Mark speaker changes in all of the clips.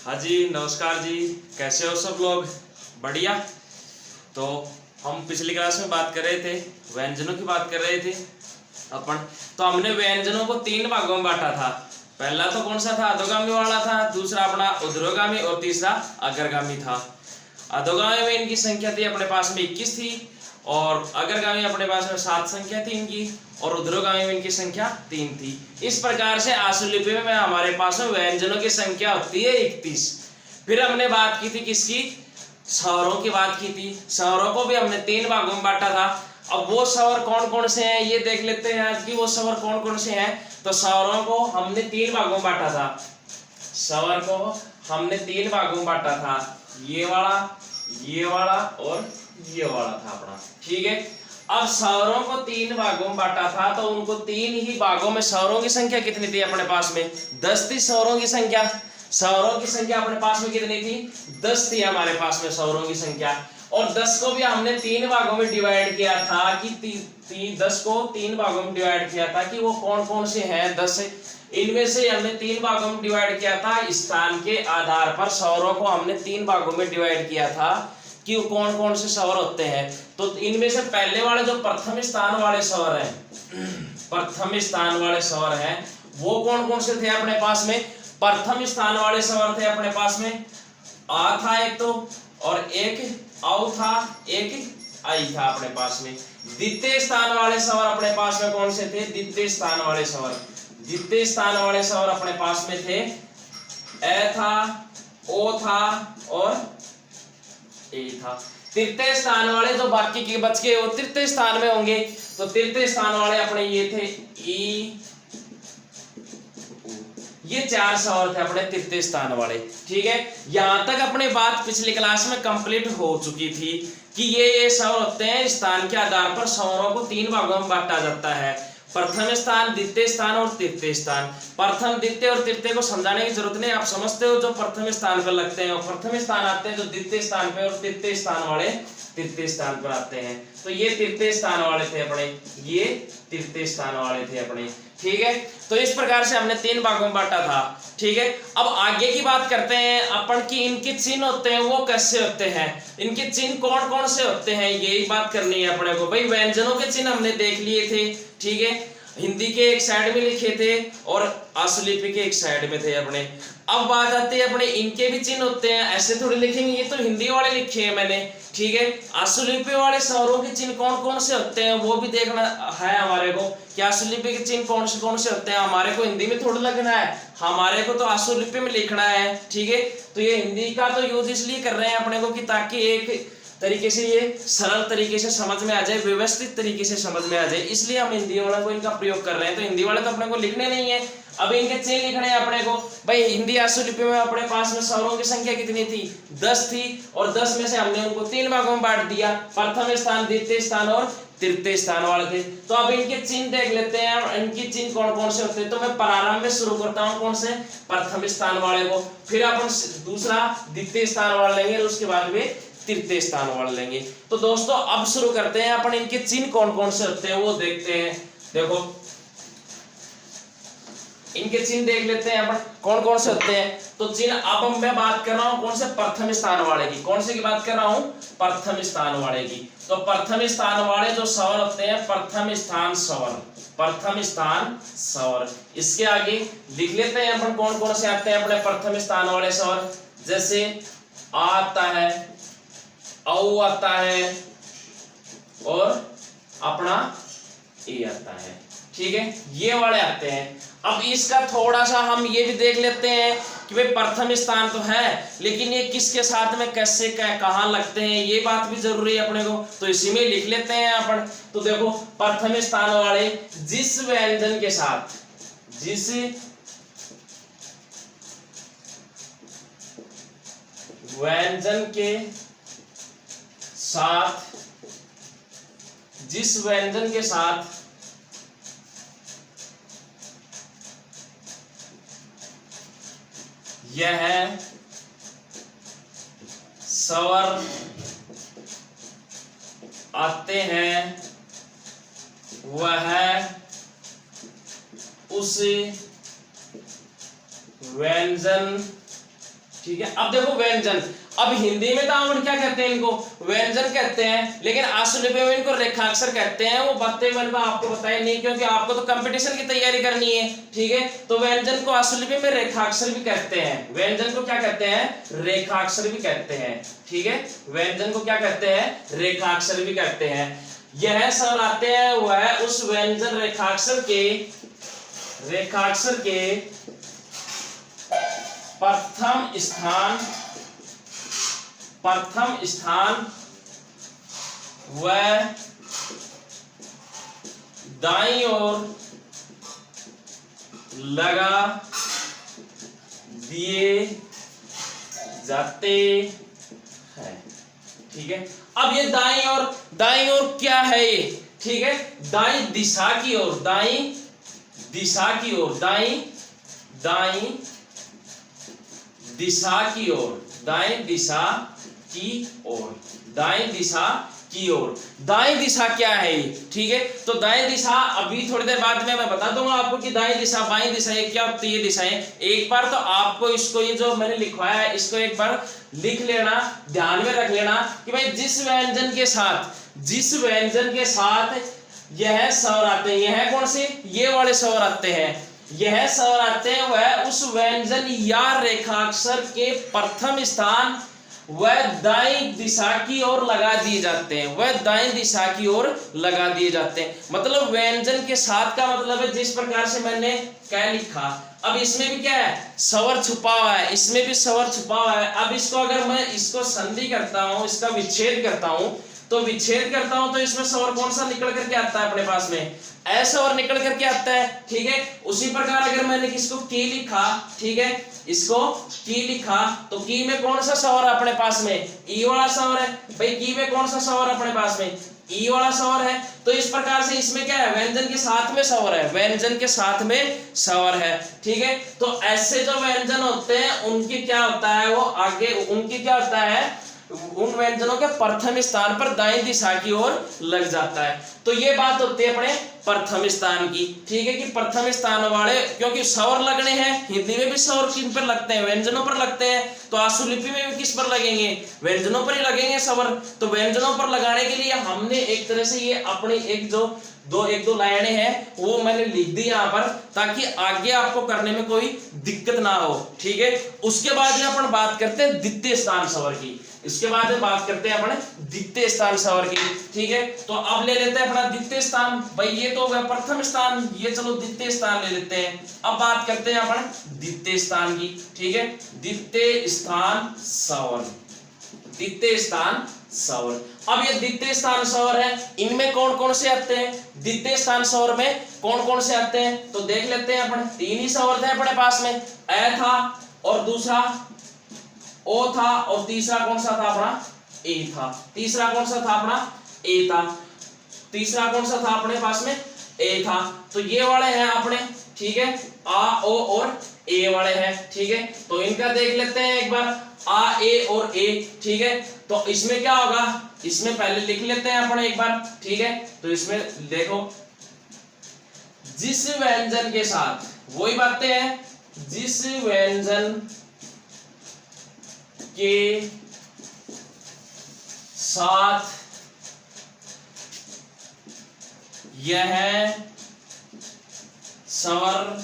Speaker 1: हाँ जी, नमस्कार जी। कैसे हो सब लोग? बढ़िया। तो हम पिछली क्लास में बात कर रहे थे, व्यंजनों की बात कर रहे थे अपन। तो हमने व्यंजनों को 3 भागों में बांटा था। पहला तो कौन सा था? अधोगामी वाला था, दूसरा अपना ऊर्ध्वगामी और तीसरा अग्रगामी था। अधोगामी में इनकी संख्या थी अपने पास में 21 थी, और अग्रगामी अपने पास में 7 संख्या थी इनकी, और ऊर्ध्वगामी में इनकी संख्या 3 थी। इस प्रकार से आशुलिपि में हमारे पास में व्यंजनों की संख्या होती है 31। फिर हमने बात की थी किसकी? स्वरों की बात की थी। स्वरों को भी हमने 3 भागों में बांटा था। अब वो स्वर कौन कौन से हैं ये देख लेते हैं आज की। वो स्वर कौन कौन से हैं? तो स्वरों को हमने 3 भागों में बांटा था। स्वर को हमने 3 भागों में बांटा था, ये वाला और ये वाला था अपना। ठीक है। अब स्वरों को 3 भागों में बांटा था, तो उनको 3 ही भागों में स्वरों की संख्या कितनी थी अपने पास में? 10 थी स्वरों की संख्या। स्वरों की संख्या अपने पास में कितनी थी? 10 थी हमारे पास में स्वरों की संख्या। और 10 को भी हमने 3 भागों में डिवाइड किया था कि 10 को 3 भागों में डिवाइड किया था कि वो कौन कौन से हैं 10। इनमें से हमने 3 भागों में डिवाइड किया था स्थान के आधार पर। स्वरों को हमने 3 भागों में डिवाइड किया था कि वो कौन कौन से स्वर होते हैं। तो इनमें से पहले वाले जो प्रथम स्थान वाले स्वर हैं, प्रथम स्थान वाले स्वर हैं, वो कौन कौन से थे अपने पास में? प्रथम स्थान वाले स्वर थे अपने पास में आ था एक तो, और एक औ था, एक आई था अपने पास में। द्वितीय स्थान वाले स्वर अपने पास में कौन से थे? द्वितीय स्थान वाले स्वर, द्वितीय स्थान वाले स्वर अपने पास में थे ए था, ओ था और ए था। तृतीय स्थान वाले जो बाकी के बच गए वो तृतीय स्थान में होंगे। तो तृतीय स्थान वाले अपने ये थे ई, ये 4 स्वर थे अपने तृतीय स्थान वाले। ठीक है। यहां तक अपने बात पिछली क्लास में कंप्लीट हो चुकी थी कि ये स्वर होते हैं स्थान के आधार पर स्वरों को 3 भागों में बांटा जाता है। प्रथम स्थान, द्वितीय स्थान और तृतीय स्थान। प्रथम, द्वितीय और तृतीय को समझाने की जरूरत नहीं, आप समझते हो। जो प्रथम स्थान पर लगते हैं वो प्रथम स्थान आते हैं, जो द्वितीय स्थान पे और तृतीय स्थान वाले तृतीय स्थान पर आते हैं। तो ये तृतीय स्थान वाले थे अपने, ये तृतीय स्थान वाले थे अपने। ठीक है। तो इस प्रकार से हमने 3 भागों में बांटा था। ठीक है। अब आगे की बात करते हैं अपन की इनके चिन्ह होते हैं वो कैसे होते हैं, इनके चिन्ह कौन कौन से होते हैं, यही बात करनी है अपने को। भाई व्यंजनों के चिन्ह हमने देख लिए थे। ठीक है। हिंदी के एक साइड में लिखे थे और आशुलिपि के एक साइड में थे अपने। अब बात आती है अपने इनके भी चिन्ह होते हैं, ऐसे थोड़ी लिखेंगे, ये तो हिंदी वाले लिखे हैं मैंने। ठीक है। आशुलिपि वाले स्वरों के चिन्ह कौन कौन से होते हैं वो भी देखना है हमारे को। कि आशुलिपि के चिन्ह कौन से होते हैं, हमारे को हिंदी में थोड़ा लिखना है, हमारे को तो आशुलिपि में लिखना है। ठीक है। तो ये हिंदी का तो यूज इसलिए कर रहे हैं अपने को कि ताकि एक तरीके से ये सरल तरीके से समझ में आ जाए, व्यवस्थित तरीके से समझ में आ जाए, इसलिए हम हिंदी वाले को इनका प्रयोग कर रहे हैं। तो हिंदी वाले तो अपने को लिखने नहीं है, अब इनके चिन्ह लिखने हैं अपने को। भाई हिंदी आशुलिपि में अपने पास में स्वरों की संख्या कितनी थी? 10 थी, और 10 में से हमने उनको 3 भागों में बांट दिया। प्रथम स्थान, द्वितीय स्थान और तृतीय स्थान वाले थे। तो अब इनके चिन्ह देख लेते हैं, इनके चिन्ह कौन कौन से होते हैं। तो मैं प्रारंभ में शुरू करता हूँ कौन से? प्रथम स्थान वाले को, फिर अपन दूसरा द्वितीय स्थान वाला लेंगे और उसके बाद में तृतीय स्थान वाले लेंगे। तो दोस्तों अब शुरू करते हैं अपन, इनके चिन्ह कौन कौन से होते हैं वो देखते हैं। देखो इनके चिन्ह देख लेते हैं अपन कौन कौन से होते हैं। तो चिन्ह अब मैं बात कर रहा हूं कौन से? प्रथम स्थान वाले की। कौन से की बात कर रहा हूं? प्रथम स्थान वाले की। तो प्रथम स्थान वाले जो स्वर होते हैं, प्रथम स्थान स्वर, प्रथम स्थान स्वर। इसके आगे लिख लेते हैं अपन कौन कौन से आते हैं अपने प्रथम स्थान वाले स्वर। जैसे आ आता है, औ आता है और अपना ए आता है। ठीक है। ये वाले आते हैं। अब इसका थोड़ा सा हम ये भी देख लेते हैं कि भाई प्रथम स्थान तो है, लेकिन ये किसके साथ में कैसे कहाँ लगते हैं, ये बात भी जरूरी है अपने को। तो इसी में लिख लेते हैं अपन। तो देखो प्रथम स्थान वाले जिस व्यंजन के साथ, जिस व्यंजन के साथ, जिस व्यंजन के साथ यह स्वर आते हैं वह उस व्यंजन ठीक है। अब देखो व्यंजन, अब हिंदी में तो हम क्या कहते हैं, इनको व्यंजन कहते हैं, लेकिन आशुलिपि में इनको रेखाक्षर कहते हैं। वो बातें मैंने आपको बताई नहीं, क्योंकि आपको तो कंपटीशन की तैयारी करनी है, ठीक है। तो व्यंजन को आशुलिपि में रेखाक्षर भी कहते हैं, व्यंजन को क्या कहते हैं, रेखाक्षर भी कहते हैं, ठीक है। व्यंजन को क्या कहते हैं, रेखाक्षर भी कहते हैं। यह स्वर आते हैं वह उस व्यंजन रेखाक्षर के प्रथम स्थान व दाईं ओर लगा दिए जाते हैं, ठीक है। अब ये दाईं ओर क्या है ये, ठीक है, दाईं दिशा की ओर, दाईं दिशा की ओर, दाईं दिशा की ओर, दाईं दिशा की ओर, दाईं दिशा की ओर। दाईं दिशा क्या है, ठीक है। तो दाईं दिशा अभी थोड़ी देर बाद में मैं बता दूंगा आपको कि दाईं दिशा बाईं दिशा ये क्या होती है दिशाएं। एक बार तो आपको इसको, ये जो मैंने लिखवाया है इसको एक बार लिख लेना, ध्यान में रख लेना कि भाई जिस व्यंजन के साथ यह स्वर आते हैं, यह कौन से, ये वाले स्वर आते हैं, यह स्वर आते हैं वह उस व्यंजन या रेखाक्षर के प्रथम स्थान वह दाईं दिशा की ओर लगा दिए जाते हैं, वह दाईं दिशा की ओर लगा दिए जाते हैं। मतलब व्यंजन के साथ का मतलब है जिस प्रकार से मैंने क्या लिखा। अब इसमें भी क्या है, स्वर छुपा हुआ है, इसमें भी स्वर छुपा हुआ है। अब इसको अगर मैं इसको संधि करता हूं, इसका विच्छेद करता हूं, तो इसमें स्वर कौन सा निकल करके आता है अपने पास में, ऐसा और निकल करके आता है, ठीक है। उसी प्रकार अगर मैंने इसको की लिखा, ठीक है, इसको की लिखा, तो की में कौन सा स्वर है अपने पास में, ई वाला स्वर है भाई। की में कौन सा स्वर अपने पास में, ई वाला स्वर है। तो इस प्रकार से इसमें क्या है, व्यंजन के साथ में स्वर है, व्यंजन के साथ में स्वर है, ठीक है। तो ऐसे जो व्यंजन होते हैं उनकी क्या होता है, वो आगे उनकी क्या होता है, उन व्यंजनों के प्रथम स्थान पर दाईं दिशा की ओर लग जाता है। तो ये बात होती है अपने प्रथम स्थान की, ठीक है, कि प्रथम स्थान वाले, क्योंकि स्वर लगने हैं, हिंदी में भी स्वर किन पर लगते हैं, व्यंजनों पर लगते हैं। तो आशुलिपि में भी किस पर लगेंगे, व्यंजनों पर ही लगेंगे स्वर। तो व्यंजनों पर लगाने के लिए हमने एक तरह से ये अपनी एक दो लाइनें हैं वो मैंने लिख दी यहाँ पर, ताकि आगे आपको करने में कोई दिक्कत ना हो, ठीक है। उसके बाद में अपन बात करते हैं द्वितीय स्थान स्वर की, इसके बाद में बात करते हैं अपने द्वितीय स्थान स्वर की, ठीक है। तो अब ले लेते हैं अपना द्वितीय स्थान, भाई ये तो वह प्रथम स्थान, ये चलो द्वितीय स्थान ले लेते हैं। अब बात करते हैं अपन द्वितीय स्थान की, ठीक है। द्वितीय स्थान स्वर, द्वितीय स्थान स्वर। अब ये द्वितीय स्थान स्वर है, इनमें कौन कौन से आते हैं, द्वितीय स्थान स्वर में कौन कौन से आते हैं, तो देख लेते हैं अपन। तीन ही स्वर थे अपने पास में, ए था और दूसरा ओ था और तीसरा कौन सा था अपना, ए था। तीसरा कौन सा था अपना, ए था। तीसरा कौन सा था अपने पास में, ए था। तो ये वाले हैं अपने, ठीक है, आ ओ और ए वाले हैं, ठीक है। तो इनका देख लेते हैं एक बार, आ ए और ए, ठीक है। तो इसमें क्या होगा, इसमें पहले लिख लेते हैं अपन एक बार, ठीक है। तो इसमें देखो, जिस व्यंजन के साथ, वही बातें हैं, जिस व्यंजन के साथ यह स्वर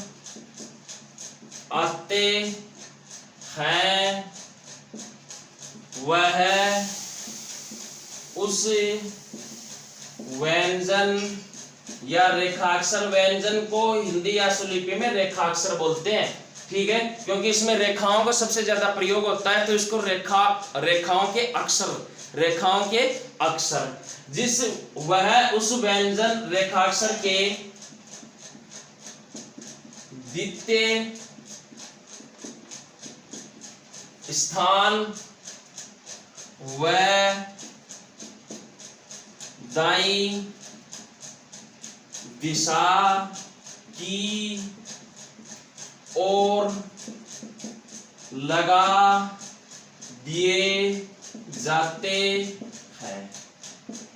Speaker 1: आते हैं वह उस व्यंजन या रेखाक्षर, व्यंजन को हिंदी या आशुलिपि में रेखाक्षर बोलते हैं, ठीक है, क्योंकि इसमें रेखाओं का सबसे ज्यादा प्रयोग होता है। तो इसको रेखाओं के अक्षर, जिस वह उस व्यंजन रेखाक्षर के द्वितीय स्थान व दाईं दिशा की ओर लगा दिए जाते हैं।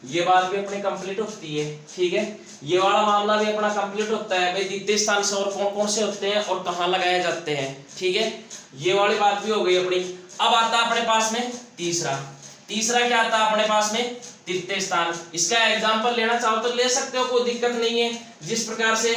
Speaker 1: ये बात भी अपनी कंप्लीट होती है, ठीक है। ये वाला मामला भी अपना कंप्लीट होता है भाई, द्वितीय स्थान स्वर कौन कौन से होते हैं और कहाँ लगाए जाते हैं, ठीक है, ये वाली बात भी हो गई अपनी। अब आता है अपने पास में तीसरा क्या आता है अपने पास में, तृतीय स्थान। इसका एग्जांपल लेना चाहो तो ले सकते हो, कोई दिक्कत नहीं है। जिस प्रकार से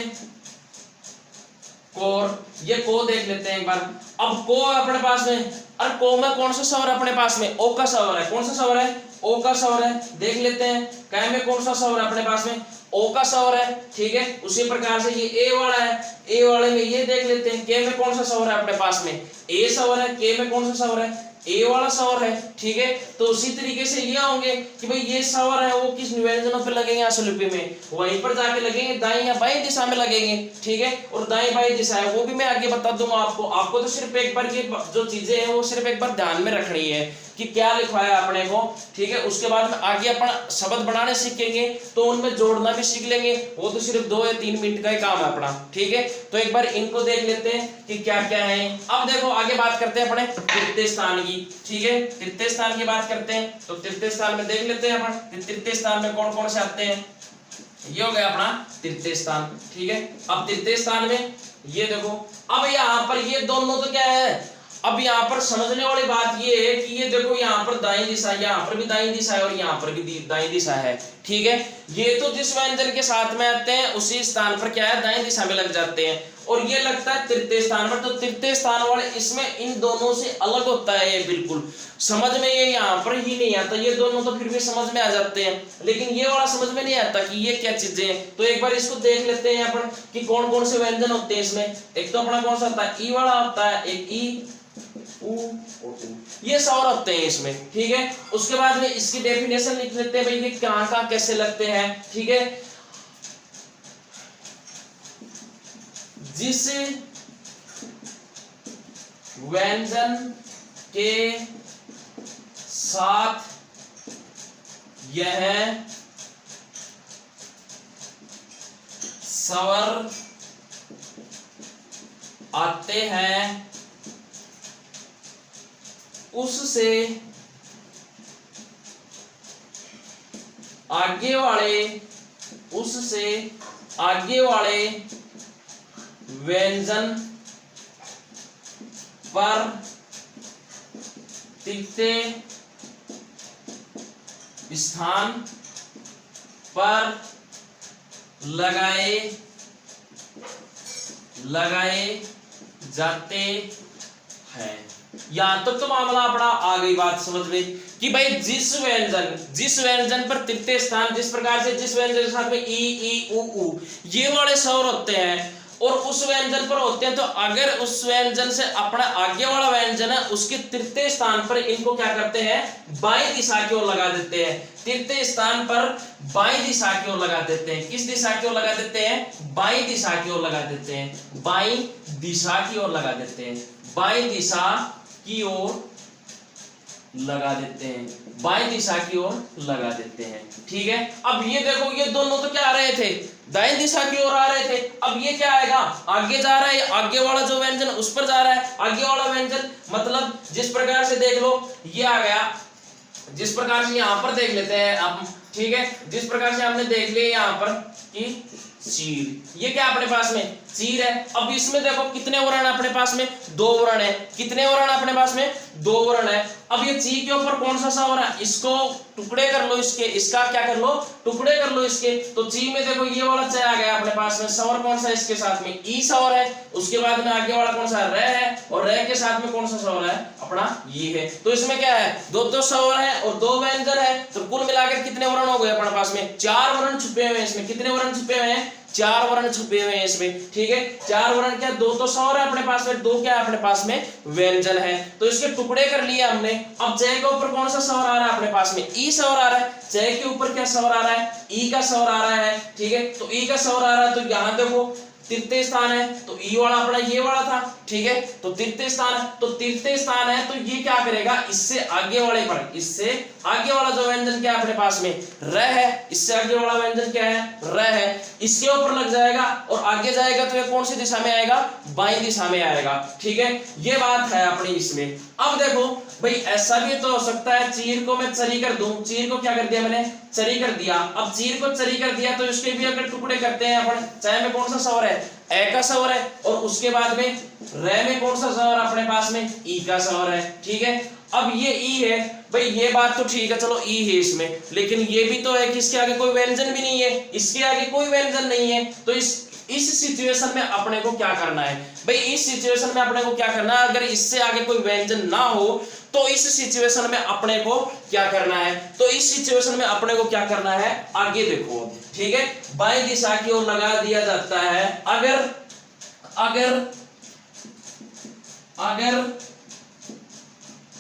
Speaker 1: कोर, ये को देख लेते हैं एक बार। अब को अपने पास में, और को में कौन सा स्वर अपने पास में, ओ का स्वर है। कौन सा स्वर है, ओ का स्वर है। देख लेते हैं कै में कौन सा स्वर है अपने पास में, ओ का स्वर है, ठीक है। उसी प्रकार से ये ए वाला है, ए वाले में ये देख लेते हैं के में कौन सा स्वर है अपने पास में, ए स्वर है। के में कौन सा स्वर है, ए वाला स्वर है, ठीक है। तो उसी तरीके से ये होंगे कि भाई ये स्वर है वो किस व्यंजनों पे लगेंगे आशुलिपि में, वहीं पर जाके लगेंगे, दाईं या बाईं दिशा में लगेंगे, ठीक है। और दाईं बाईं दिशा है वो भी मैं आगे बता दूंगा आपको तो सिर्फ एक बार ये जो चीजें हैं वो सिर्फ एक बार ध्यान में रखनी है कि क्या लिखवाया अपने को, ठीक है। उसके बाद में आगे अपन शब्द बनाने सीखेंगे तो उनमें जोड़ना भी सीख लेंगे, वो तो सिर्फ 2 या 3 मिनट का ही काम है अपना, ठीक है। तो एक बार इनको देख लेते हैं कि क्या क्या है। अब देखो आगे बात करते हैं अपने तृतीय स्थान की, ठीक है। तृतीय स्थान की बात करते हैं तो तृतीय स्थान में देख लेते हैं अपन तृतीय स्थान में कौन कौन से आते हैं। ये हो गया अपना तृतीय स्थान, ठीक है। अब तृतीय स्थान में ये देखो, अब यहाँ पर ये दोनों तो क्या है, अब यहाँ पर समझने वाली बात ये है कि ये देखो यहाँ पर दाईं दिशा, यहाँ पर भी दाईं दिशा है और यहाँ पर भी दाईं दिशा है, ठीक है। ये तो जिस व्यंजन के साथ में आते हैं उसी स्थान पर क्या है, दाईं दिशा में लग जाते हैं। और ये लगता है तृतीय स्थान पर, तो तृतीय स्थान वाले इसमें इन दोनों से अलग होता है ये, बिल्कुल समझ में ये यहाँ पर ही नहीं आता। ये दोनों तो फिर भी समझ में आ जाते हैं, लेकिन ये वाला समझ में नहीं आता कि ये क्या चीजें हैं। तो एक बार इसको देख लेते हैं अपन कि कौन कौन से व्यंजन होते हैं इसमें। एक तो अपना कौन सा होता है, ई वाला होता है, एक ई, ये स्वर होते हैं इसमें, ठीक है। उसके बाद में इसकी डेफिनेशन लिख लेते हैं भाई ये कहां कहां कैसे लगते हैं, ठीक है। जिस व्यंजन के साथ यह स्वर आते हैं उससे आगे वाले व्यंजन पर तृतीय स्थान पर लगाए जाते हैं। यहां तक तो मामला अपना आ गई बात समझ में कि भाई जिस व्यंजन पर तृतीय स्थान, जिस प्रकार से जिस व्यंजन के साथ में ई उ ये वाले स्वर होते हैं और उस व्यंजन पर होते हैं, तो अगर उस व्यंजन से अपना आगे वाला व्यंजन है उसके तृतीय स्थान पर इनको क्या करते हैं, बाईं दिशा की ओर लगा देते हैं। तृतीय स्थान पर बाईं दिशा की ओर लगा देते हैं। किस दिशा की ओर लगा देते हैं, बाईं दिशा की ओर लगा देते हैं। बाईं दिशा की ओर लगा देते हैं, बाईं दिशा की ओर लगा देते हैं, बाईं दिशा की ओर लगा देते हैं, ठीक है। अब ये देखो ये दोनों तो क्या आ रहे थे, दाईं दिशा की ओर आ रहे थे। अब ये क्या आएगा, आगे जा रहा है, आगे वाला जो व्यंजन उस पर जा रहा है। आगे वाला व्यंजन मतलब जिस प्रकार से देख लो ये आ गया, जिस प्रकार से यहाँ पर देख लेते हैं आप, ठीक है। जिस प्रकार से हमने देख लिया यहाँ पर कि चीर, ये क्या अपने पास में चीर है। अब इसमें देखो कितने वर्ण अपने पास में, 2 वर्ण है। कितने वर्ण अपने पास में, 2 वर्ण है। अब ये ची के ऊपर कौन सा स्वर है, इसको टुकड़े कर लो, इसका क्या कर लो, टुकड़े कर लो इसके। तो ची में देखो ये वाला च आ गया अपने पास में, स्वर कौन सा है इसके साथ में, ई स्वर है। उसके बाद में आगे वाला कौन सा र है, और र के साथ में कौन सा स्वर है अपना ये है। तो इसमें क्या है, 2 स्वर है और 2 व्यंजन है। तो कुल मिलाकर कितने वर्ण हो गए अपने पास में, 4 वर्ण छुपे हुए हैं इसमें। कितने वर्ण छुपे हुए हैं, 4 वर्ण छुपे हुए हैं इसमें, ठीक है। 4 वर्ण क्या, 2 तो स्वर है अपने पास में, 2 क्या है अपने पास में व्यंजन है। तो इसके टुकड़े कर लिए हमने। अब जय के ऊपर कौन सा स्वर आ रहा है अपने पास में, ई स्वर आ रहा है। जय के ऊपर क्या स्वर आ रहा है, ई का स्वर आ रहा है, ठीक है। तो ई का स्वर आ रहा है, तो यहां देखो तृतीय स्थान है तो ई वाला अपना ये वाला था, ठीक है, तो तृतीय स्थान है, तो तृतीय स्थान है तो ये क्या करेगा, इससे आगे वाले पर, इससे आगे वाला जो व्यंजन क्या है अपने पास में र है, इससे आगे वाला व्यंजन क्या है र है, इसके ऊपर लग जाएगा और आगे जाएगा तो ये कौन सी दिशा में आएगा, बाईं दिशा में आएगा। ठीक है, ये बात है अपनी इसमें। अब देखो भाई ऐसा भी तो हो सकता है, चीर को मैं चरी कर दूं, चीर को क्या कर दिया मैंने, चरी कर दिया। अब चीर को चरी कर दिया तो इसके भी अगर टुकड़े करते हैं अपन, चाहे में कौन सा स्वर है, ए का स्वर है, और उसके बाद में रे में कौन सा स्वर अपने पास में, ई का स्वर है। ठीक है, अब ये ई है भाई, ये बात तो ठीक है, चलो ई है इसमें, लेकिन ये भी तो है कि इसके आगे कोई व्यंजन भी नहीं है, इसके आगे कोई व्यंजन नहीं है, तो इस सिचुएशन में अपने को क्या करना है भाई, इस सिचुएशन में अपने को क्या करना है, अगर इससे आगे कोई व्यंजन ना हो तो इस सिचुएशन में अपने को क्या करना है, तो इस सिचुएशन में अपने को क्या करना है, आगे देखो। ठीक है, बाईं दिशा की ओर लगा दिया जाता है। अगर अगर अगर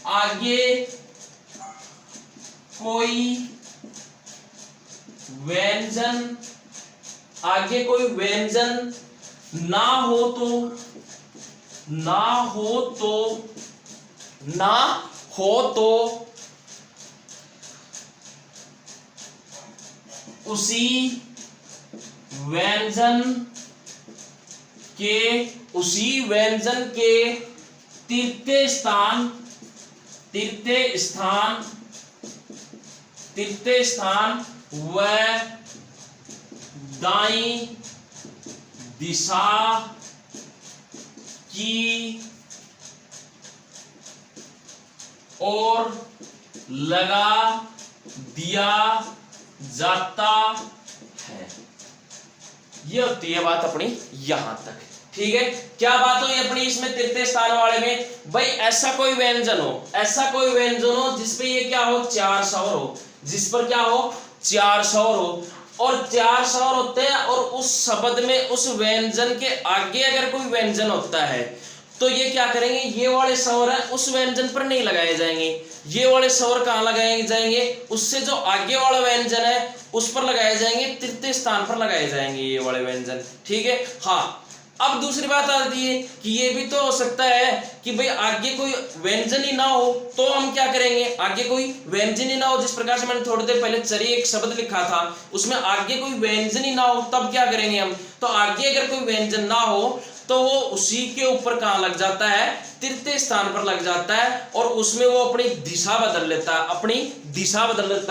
Speaker 1: आगे कोई व्यंजन, आगे कोई व्यंजन ना हो तो उसी व्यंजन के तृतीय स्थान व दाईं दिशा की ओर लगा दिया जाता है। ये होती है बात अपनी यहां तक। ठीक है, क्या बात हुई अपनी इसमें तृतीय स्थान वाले में, भाई ऐसा कोई व्यंजन हो जिसपे ये क्या हो, चार स्वर हो, जिस पर क्या हो, चार स्वर हो, और चार स्वर होते हैं, और उस शब्द में उस व्यंजन के आगे अगर कोई व्यंजन होता है तो ये क्या करेंगे, ये वाले स्वर है उस व्यंजन पर नहीं लगाए जाएंगे, ये वाले स्वर कहां लगाए जाएंगे, उससे जो आगे वाला व्यंजन है उस पर लगाए जाएंगे, तृतीय स्थान पर लगाए जाएंगे ये वाले व्यंजन। ठीक है, हाँ। अब दूसरी बात आती है कि ये भी तो हो सकता है कि भाई आगे कोई व्यंजन ही ना हो, तो हम क्या करेंगे, आगे कोई व्यंजन ही ना हो, जिस प्रकार से मैंने थोड़ी देर पहले चरी एक शब्द लिखा था, उसमें आगे कोई व्यंजन ही ना हो, तब क्या करेंगे हम, तो आगे अगर कोई व्यंजन ना हो तो वो उसी के ऊपर कहां लग जाता है, तृतीय स्थान पर लग जाता है, और उसमें वो अपनी दिशा बदल लेता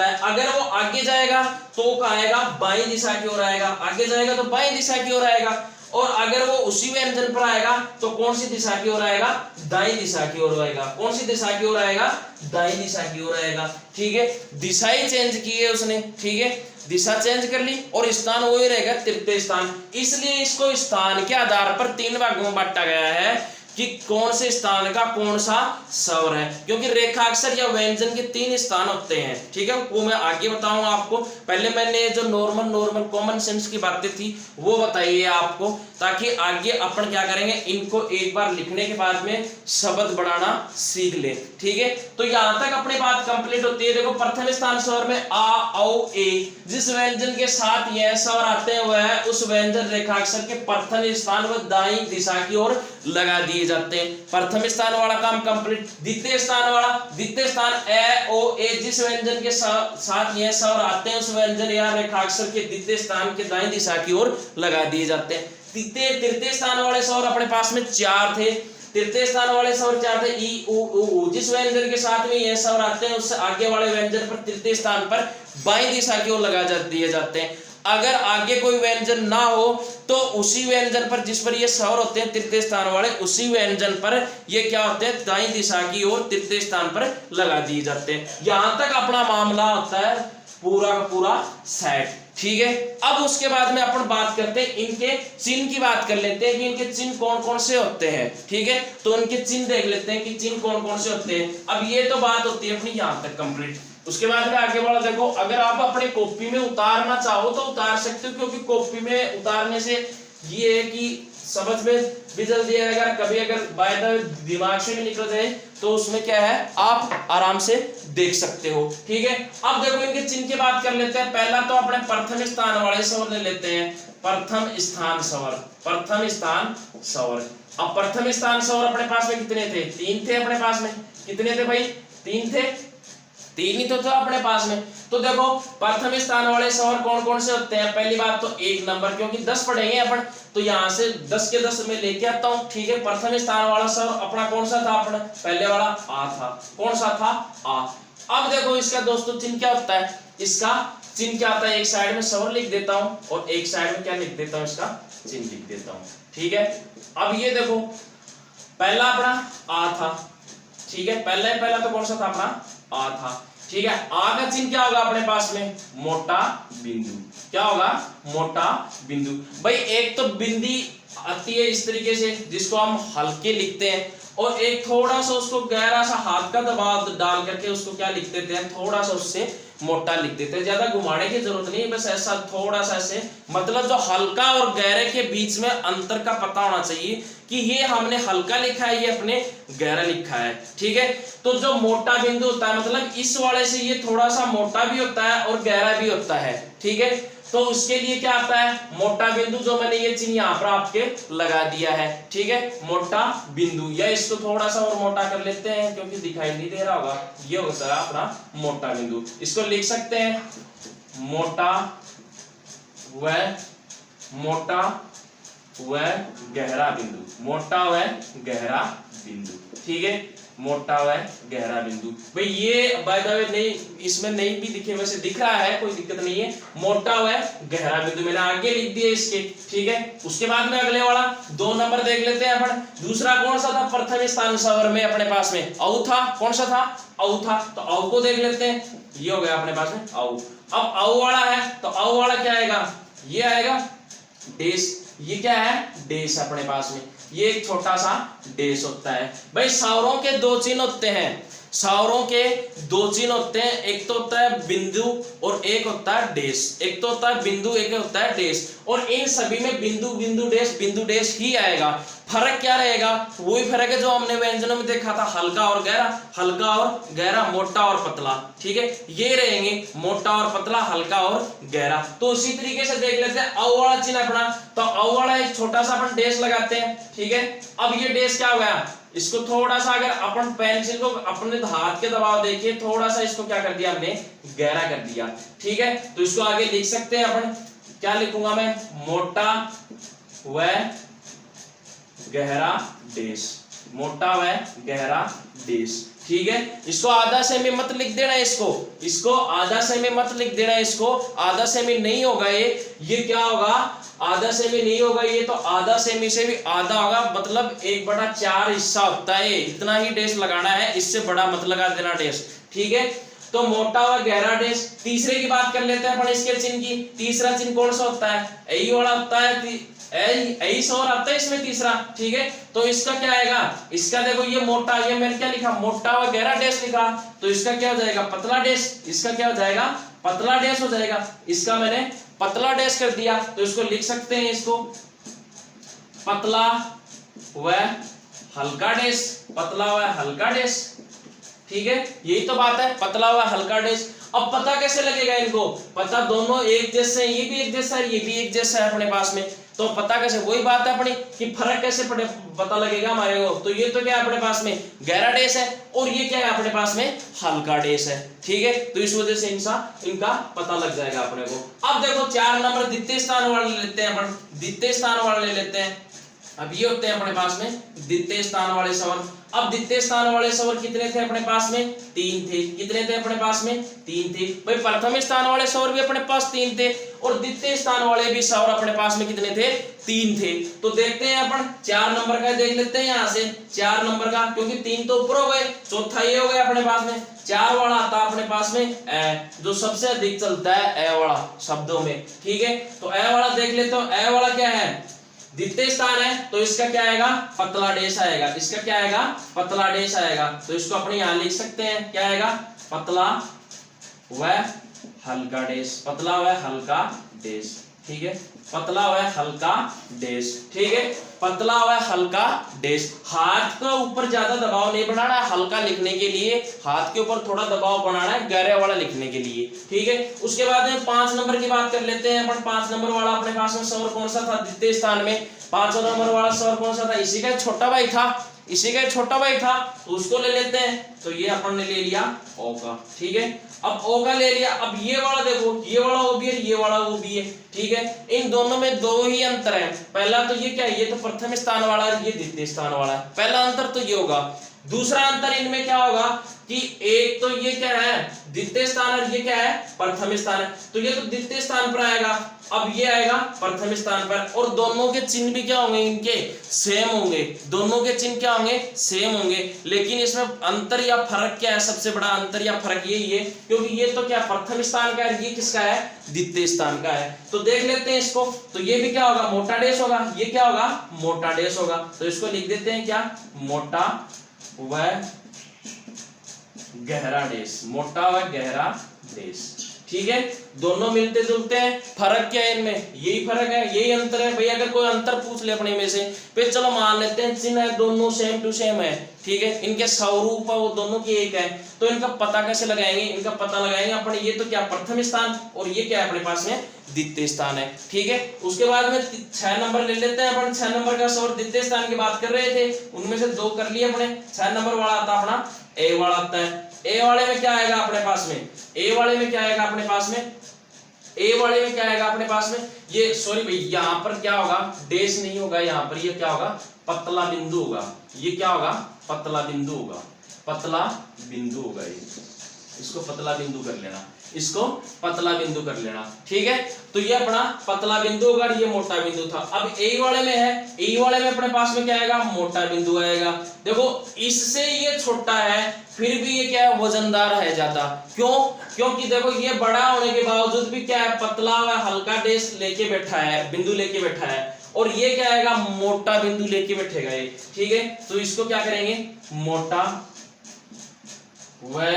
Speaker 1: है, अगर वो आगे जाएगा तो कहां आएगा, बाईं दिशा की ओर आएगा, आगे जाएगा तो बाईं दिशा की ओर आएगा, और अगर वो उसी व्यंजन पर आएगा तो कौन सी दिशा की ओर आएगा, दाईं दिशा की ओर आएगा, कौन सी दिशा की ओर आएगा, दाईं दिशा की ओर आएगा। ठीक है, दिशा ही चेंज की है उसने। ठीक है, दिशा चेंज कर ली और स्थान वही रहेगा, तृतीय स्थान, इसलिए इसको स्थान के आधार पर तीन भागों में बांटा गया है कि कौन से स्थान का कौन सा स्वर है, क्योंकि रेखा अक्षर या व्यंजन के तीन स्थान होते हैं। ठीक है, वो मैं आगे बताऊंगा आपको, पहले मैंने जो नॉर्मल कॉमन सेंस की बातें थी वो बताइए आपको, ताकि आगे अपन क्या करेंगे, इनको एक बार लिखने के बाद में शब्द बनाना सीख ले। ठीक है, तो यहां तक अपनी बात कंप्लीट होती है। देखो, प्रथम स्थान स्वर में आ, औ, ए, जिस व्यंजन के साथ यह स्वर आते हैं वह उस व्यंजन रेखाक्षर के प्रथम स्थान व दाईं दिशा की ओर लगा दिए जाते हैं। प्रथम स्थान वाला काम कंप्लीट। द्वितीय स्थान ए, ओ, ए, जिस व्यंजन के साथ यह स्वर आते हैं उस व्यंजन या रेखाक्षर के द्वितीय स्थान के दाईं दिशा की ओर लगा दिए जाते हैं। तृतीय स्थान वाले स्वर अपने पास में चार थे, तृतीय स्थान वाले स्वर चार थे, ई, उ, ऊ, जिस व्यंजन के साथ में यह स्वर आते हैं उससे आगे वाले व्यंजन पर तृतीय स्थान पर बाईं दिशा की ओर लगा दिए जाते हैं। अगर आगे कोई व्यंजन ना हो तो उसी व्यंजन पर जिस पर ये स्वर होते हैं तृतीय स्थान वाले, उसी व्यंजन पर ये क्या होते हैं, दाईं दिशा की ओर तृतीय स्थान पर लगा दिए जाते हैं। यहां तक अपना मामला होता है पूरा का पूरा सेट। ठीक है, अब उसके बाद में अपन बात करते हैं इनके चिन्ह की बात कर लेते हैं कि इनके चिन्ह कौन कौन से होते हैं। ठीक है, तो इनके चिन्ह देख लेते हैं कि चिन्ह कौन कौन से होते हैं। अब ये तो बात होती है अपनी यहां तक कंप्लीट। उसके बाद में आगे बढ़ा, देखो अगर आप अपने कॉपी में उतारना चाहो तो उतार सकते हो, क्योंकि कॉपी में उतारने से ये है कि समझ में भी जल्दी आएगा, कभी अगर बाय द दिमाग से भी निकल जाए तो उसमें क्या है आप आराम से देख सकते हो। ठीक है, अब देखो इनके चिन्ह की बात कर लेते हैं। पहला तो अपने प्रथम स्थान वाले स्वर ले लेते हैं, प्रथम स्थान स्वर, प्रथम स्थान स्वर। अब प्रथम स्थान स्वर अपने पास में कितने थे? 3 थे अपने पास में। कितने थे भाई? 3 थे, 3 ही तो था अपने पास में। तो देखो प्रथम स्थान वाले स्वर कौन कौन से होते हैं? पहली बात तो 1 नंबर, क्योंकि 10 पढ़ेंगे अपन तो यहां से 10 के 10 में लेके आता हूं। ठीक है, प्रथम स्थान वाला स्वर अपना कौन सा था? अपना पहले वाला आ था। कौन सा था? आ। अब देखो इसका दोस्तों चिन्ह क्या होता है? इसका चिन्ह क्या होता है? एक साइड में स्वर लिख देता हूं और एक साइड में क्या लिख देता हूं? इसका चिन्ह लिख देता हूं। ठीक है, अब ये देखो पहला अपना आ था। ठीक है, पहला तो कौन सा था? अपना आ था। ठीक है, आ का चिन्ह क्या होगा अपने पास में? मोटा बिंदु। क्या होगा? मोटा बिंदु। भाई एक तो बिंदी आती है इस तरीके से जिसको हम हल्के लिखते हैं, और एक थोड़ा सा उसको गहरा सा हाथ का दबाव डाल करके उसको क्या लिख देते हैं? थोड़ा सा उससे मोटा लिख देते हैं। ज्यादा घुमाने की जरूरत नहीं, बस ऐसा थोड़ा सा ऐसे, मतलब जो हल्का और गहरे के बीच में अंतर का पता होना चाहिए कि ये हमने हल्का लिखा है, ये अपने गहरा लिखा है। ठीक है, तो जो मोटा बिंदु होता है मतलब इस वाले से ये थोड़ा सा मोटा भी होता है और गहरा भी होता है। ठीक है, तो उसके लिए क्या आता है? मोटा बिंदु, जो मैंने ये चिन्ह यहाँ पर आपके लगा दिया है। ठीक है, मोटा बिंदु, या इसको थोड़ा सा और मोटा कर लेते हैं क्योंकि दिखाई नहीं दे रहा होगा। ये होता है अपना मोटा बिंदु। इसको लिख सकते हैं मोटा व गहरा बिंदु, मोटा व गहरा बिंदु। ठीक है, मोटा व गहरा बिंदु। भाई ये बाय द वे नहीं, इसमें नहीं भी दिखे, वैसे दिख रहा है, कोई दिक्कत नहीं है। मोटा व गहरा बिंदु मैंने आगे लिख दिया इसके। ठीक है, उसके बाद में अगले वाला 2 नंबर देख लेते हैं अपन। दूसरा कौन सा था? प्रथम स्थान स्वर में अपने पास में औ था। कौन सा था? औ था। तो औ को देख लेते हैं, ये हो गया अपने पास में औ। अब औ वाला है तो औ वाला क्या आएगा? ये आएगा डेस। ये क्या है? डेस अपने पास में, ये एक छोटा सा डेस होता है। भाई स्वरों के 2 चिन्ह होते हैं, स्वरों के 2 चिन्ह होते हैं, एक तो होता है बिंदु और एक होता है डेस। एक तो होता है बिंदु, एक होता है डेस, और इन सभी में बिंदु बिंदु डेस ही आएगा। फर्क क्या रहेगा? वही फर्क है जो हमने व्यंजनों में देखा था, हल्का और गहरा, हल्का और गहरा, मोटा और पतला। ठीक है, ये रहेंगे मोटा और पतला, हल्का और गहरा। तो उसी तरीके से देख लेते हैं औ वाला चिन्ह अपना। तो औ वाला एक छोटा सा अपन डेस लगाते हैं। ठीक है, अब ये डेस क्या हो गया? इसको थोड़ा सा अगर अपन पेंसिल को अपने हाथ के दबाव देखिए, थोड़ा सा इसको क्या कर दिया हमने? गहरा कर दिया। ठीक है, तो इसको आगे लिख सकते हैं अपन। क्या लिखूंगा मैं? मोटा व गहरा डेस, मोटा व गहरा डेस। ठीक है, इसको आधा सेमी मत लिख देना, इसको आधा सेमी मत लिख देना, इसको आधा सेमी नहीं होगा ये क्या होगा? आधा सेमी नहीं होगा ये, तो आधा सेमी से भी आधा होगा, मतलब 1/4 हिस्सा होता है। इतना ही डेस लगाना है, इससे बड़ा मत लगा देना डेस। ठीक है, तो मोटा व गहरा डेस। तीसरे की बात कर लेते हैं अपन इसके चिन्ह की। तीसरा चिन्ह कौन सा होता है? ऐ वाला होता है, ऐ स्वर आता है इसमें तीसरा। ठीक है, तो इसका क्या आएगा? इसका देखो ये मोटा, ये मैंने क्या लिखा? मोटा व गहरा डेस लिखा, तो इसका क्या हो जाएगा? पतला डेस। इसका क्या हो जाएगा? पतला डेस हो जाएगा। इसका मैंने पतला डेस कर दिया, तो इसको लिख सकते हैं, इसको पतला व हल्का डेस, पतला व हल्का डेस। ठीक है, यही तो बात है, पतला व हल्का डेस। अब पता कैसे लगेगा इनको? पता दोनों एक जैसे, ये भी एक जैसा है, ये भी एक जैसा है अपने पास में, तो पता कैसे? वही बात है अपनी कि फर्क कैसे पता लगेगा हमारे को। तो ये तो क्या है अपने पास में? गहरा डेस है, और ये क्या है अपने पास में? हल्का डेस है। ठीक है, तो इस वजह से इनका पता लग जाएगा अपने को। अब देखो 4 नंबर द्वितीय स्थान वाले लेते हैं अपन, द्वितीय स्थान वाले ले लेते हैं। अब ये होते हैं अपने पास में द्वितीय स्थान वाले स्वर। अब द्वितीय स्थान वाले स्वर कितने थे अपने पास में? 3 थे। कितने थे अपने पास में? 3 थे। भाई प्रथम स्थान वाले स्वर भी अपने पास 3 थे, और द्वितीय स्थान वाले भी स्वर अपने पास में कितने थे? 3 थे। तो देखते हैं अपन 4 नंबर का देख लेते हैं यहाँ से। 4 नंबर का, क्योंकि 3 तो ऊपर हो गए, चौथा ये हो गया अपने पास में। 4 वाला आता है अपने पास में ए, जो सबसे अधिक चलता है ए वाला शब्दों में। ठीक है, तो ए वाला देख लेते हो। ए वाला क्या है? द्वितीय स्थान है, तो इसका क्या आएगा? पतला डेस आएगा। इसका क्या आएगा? पतला डेस आएगा। तो इसको अपने यहां लिख सकते हैं, क्या आएगा? पतला व हल्का डेस, पतला व हल्का डेस। ठीक है, पतला हुआ है हल्का डैश, ठीक है, पतला हुआ है हल्का डैश। हाथ के ऊपर ज्यादा दबाव नहीं बनाना है हल्का लिखने के लिए, हाथ के ऊपर थोड़ा दबाव बनाना है गहरे वाला लिखने के लिए, ठीक है। उसके बाद में 5 नंबर की बात कर लेते हैं अपन। 5 नंबर वाला अपने पास में स्वर कौन सा था द्वितीय स्थान में? 5 नंबर वाला स्वर कौन सा था? इसी का छोटा भाई था, इसी का छोटा भाई था, तो उसको ले लेते हैं। तो ये अपन ने ले लिया ओ का, ठीक है। अब ओ का ले लिया, अब ये वाला देखो, ये वाला ओ भी है, ये वाला ओ भी है, ठीक है। इन दोनों में 2 ही अंतर है। पहला तो ये क्या है, ये तो प्रथम स्थान वाला है, ये द्वितीय स्थान वाला है। पहला अंतर तो ये होगा। दूसरा अंतर इनमें क्या होगा कि एक तो ये क्या है द्वितीय स्थान और ये क्या है प्रथम स्थान है, तो ये तो द्वितीय स्थान पर आएगा, अब ये आएगा प्रथम स्थान पर। और दोनों के चिन्ह भी क्या होंगे, इनके सेम होंगे, दोनों के चिन्ह क्या होंगे, सेम होंगे। लेकिन इसमें अंतर या फर्क क्या है, सबसे बड़ा अंतर या फर्क यही है, क्योंकि ये तो क्या प्रथम स्थान का है, ये किसका है, द्वितीय स्थान का है। तो देख लेते हैं इसको, तो ये भी क्या होगा, मोटा डैश होगा, ये क्या होगा, मोटा डैश होगा। तो इसको लिख देते हैं क्या, मोटा व गहरा डैश, मोटा व गहरा डैश, ठीक है। दोनों मिलते जुलते हैं। फर्क क्या है इनमें, यही फर्क है, यही अंतर है भाई। अगर कोई अंतर पूछ ले अपने में से, फिर चलो मान लेते हैं चिन्ह है दोनों सेम टू सेम है, ठीक है, इनके स्वरूप वो दोनों की एक है, तो इनका पता कैसे लगाएंगे, इनका पता लगाएंगे अपन। ये तो क्या प्रथम स्थान और ये क्या है अपने पास में द्वितीय स्थान है, ठीक है। उसके बाद में 6 नंबर ले लेते हैं अपन। 6 नंबर का स्वर द्वितीय स्थान की बात कर रहे थे, उनमें से 2 कर लिए अपने। 6 नंबर वाला आता अपना ए वाला आता है। ए वाले में क्या आएगा अपने पास में, ए वाले में क्या आएगा अपने पास में, ए वाले में क्या आएगा अपने पास में, ये सॉरी भाई यहाँ पर क्या होगा, डैश नहीं होगा, यहाँ पर ये क्या होगा, पतला बिंदु होगा। ये क्या होगा, पतला बिंदु होगा, पतला बिंदु होगा ये, इसको पतला बिंदु कर लेना, इसको पतला बिंदु कर लेना, ठीक है। तो ये अपना पतला बिंदु होगा, ये मोटा बिंदु था। अब ए वाले में है, ए वाले में अपने पास में क्या आएगा, मोटा बिंदु आएगा। देखो इससे ये छोटा है, फिर भी ये क्या है, वजनदार है ज्यादा। क्यों, क्योंकि देखो ये बड़ा होने के बावजूद भी क्या है, पतला व हल्का डैश लेके बैठा है, बिंदु लेके बैठा है। और ये क्या आएगा, मोटा बिंदु लेके बैठेगा ये, ठीक है। तो इसको क्या करेंगे, मोटा व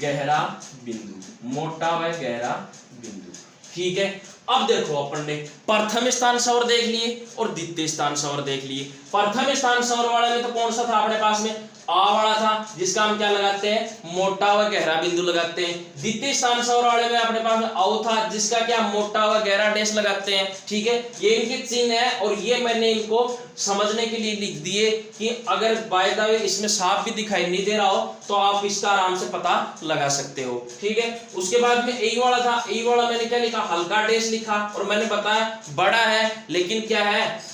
Speaker 1: गहरा बिंदु, मोटा व गहरा बिंदु, ठीक है। अब देखो अपन ने प्रथम स्थान स्वर देख लिए और द्वितीय स्थान स्वर देख लिए। प्रथम स्थान स्वर वाले में तो कौन सा था अपने पास में, आ वाला था, जिसका हम क्या लगाते हैं, मोटा व गहरा बिंदु लगाते हैं। द्वितीय स्थान स्वर वाले में अपने पास में औ था, जिसका क्या मोटा व गहरा डैश लगाते हैं, ठीक है। ये इनके चिन्ह है और ये मैंने इनको समझने के लिए लिख दिए कि अगर बाय द वे इसमें साफ भी दिखाई नहीं दे रहा हो तो आप इसका आराम से पता लगा सकते हो, ठीक है। उसके बाद में ए वाला था, ए वाला मैंने क्या लिखा, हल्का डैश लिखा, और मैंने बताया बड़ा है लेकिन क्या है,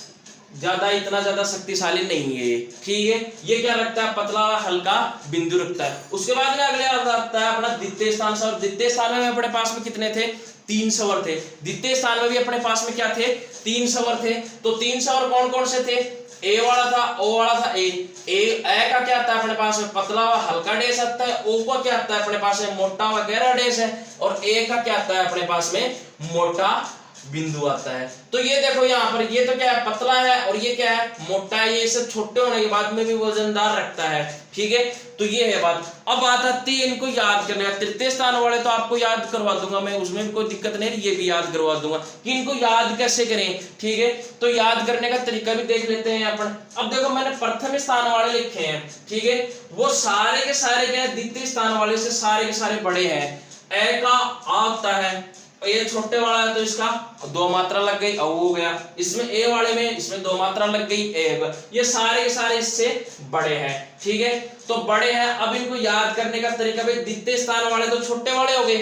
Speaker 1: ज्यादा इतना ज्यादा शक्तिशाली नहीं है, ठीक है। ये क्या रखता है, पतला हल्का बिंदु रखता है। उसके बाद में अगले आता है अपना द्वितीय स्थान स्वर। द्वितीय स्थान में अपने पास में कितने थे, 3 स्वर थे। द्वितीय स्थान में भी अपने पास में क्या थे, 3 स्वर थे। तो 3 स्वर कौन कौन से थे, ए वाला था, ओ वाला था, ए का क्या आता है अपने पास में, पतला व हल्का डैश आता है। ओ का क्या आता है अपने पास में, मोटा व गहरा डैश है। और ए का क्या आता है अपने पास में, मोटा बिंदु आता है। तो ये देखो यहाँ पर, ये तो क्या है, पतला है, और ये क्या है, मोटा है। ये सब छोटे होने के बाद में भी वजनदार रखता है, ठीक है। तो ये है बात। अब बात आती है इनको याद करने का। तृतीय स्थान वाले तो आपको याद करवा दूंगा मैं, उसमें भी कोई दिक्कत नहीं, ये भी याद करवा दूंगा कि इनको याद कैसे करें, ठीक है। तो याद करने का तरीका भी देख लेते हैं अपन। अब देखो मैंने प्रथम स्थान वाले लिखे हैं, ठीक है, वो सारे के सारे क्या है, द्वितीय स्थान वाले से सारे के सारे बड़े हैं। ए का आता है, ये छोटे वाला है तो इसका 2 मात्रा लग गई, औ हो गया। इसमें ए वाले में इसमें 2 मात्रा लग गई, एब। ये सारे के सारे इससे बड़े हैं, ठीक है। तो बड़े हैं, अब इनको याद करने का तरीका भाई, द्वितीय स्थान वाले तो छोटे वाले हो गए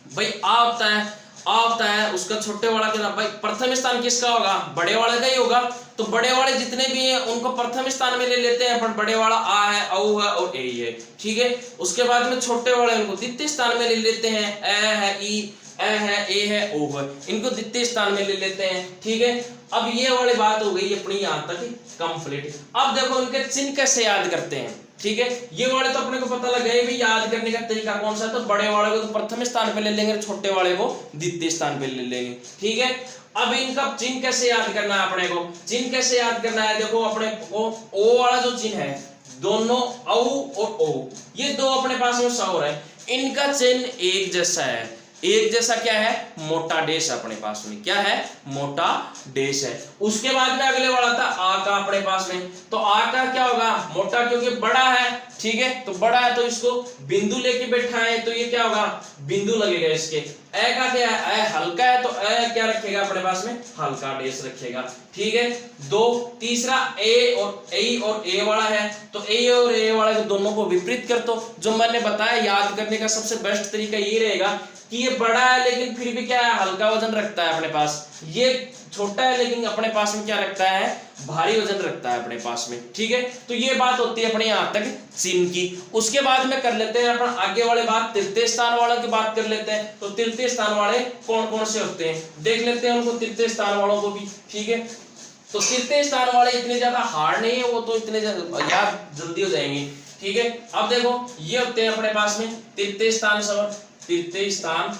Speaker 1: भाई, आ होता है उसका छोटे वाला क्या भाई, प्रथम स्थान किसका होगा, बड़े वाले का ही होगा। तो बड़े वाले जितने भी हैं उनको प्रथम स्थान में ले लेते हैं अपन। बड़े वाला आ है, औ है और ए है, ठीक है। उसके बाद में छोटे वाले उनको द्वितीय स्थान में ले लेते हैं, ए है, ई है, ए है, ओ है, इनको द्वितीय स्थान में ले लेते हैं, ठीक है। अब ये वाली बात हो गई अपनी यहाँ तक कंप्लीट। अब देखो इनके चिन्ह कैसे याद करते हैं, ठीक है। ये वाले तो अपने को पता लग गया भी याद करने का तरीका कौन सा है, तो बड़े वाले को तो प्रथम स्थान पे ले लेंगे, छोटे वाले को द्वितीय स्थान पे ले लेंगे, ठीक है। अब इनका चिन्ह कैसे याद करना है अपने को, चिन्ह कैसे याद करना है, देखो अपने को ओ वाला जो चिन्ह है, दोनों औ और ओ, ये 2 अपने पास में स्वर है, इनका चिन्ह एक जैसा है, एक जैसा क्या है, मोटा डेश अपने पास में, क्या है, मोटा डेश है। उसके बाद में अगले वाला था आ का अपने पास में, तो आ का क्या होगा, मोटा क्योंकि बड़ा है, ठीक है, तो बड़ा है तो इसको बिंदु लेके बैठा है, तो ये क्या होगा, बिंदु लगेगा इसके। ए का क्या है, ए हल्का है, तो ए क्या रखेगा अपने पास में, हल्का डेश रखेगा, ठीक है। दो, तीसरा ए और ए वाला है, तो ए और ए वाले दोनों को विपरीत कर दो। जो मैंने बताया याद करने का सबसे बेस्ट तरीका ये रहेगा कि ये बड़ा है लेकिन फिर भी क्या है, हल्का वजन रखता है अपने पास, ये छोटा है लेकिन अपने पास में क्या रखता है, भारी वजन रखता है अपने पास में, ठीक है। तो ये बात होती है अपने यहां तक चिन्ह की। उसके बाद में कर लेते हैं अपन आगे वाले बात, तृतीय स्थान वालों की बात कर लेते हैं। तो तृतीय स्थान वाले कौन कौन से होते हैं, देख लेते हैं उनको, तृतीय स्थान वालों को भी, ठीक है। तो तृतीय स्थान वाले इतने ज्यादा हार्ड नहीं है, वो तो इतने याद जल्दी हो जाएंगे, ठीक है। अब देखो ये होते हैं अपने पास में तृतीय स्थान सवर, तृतीय स्थान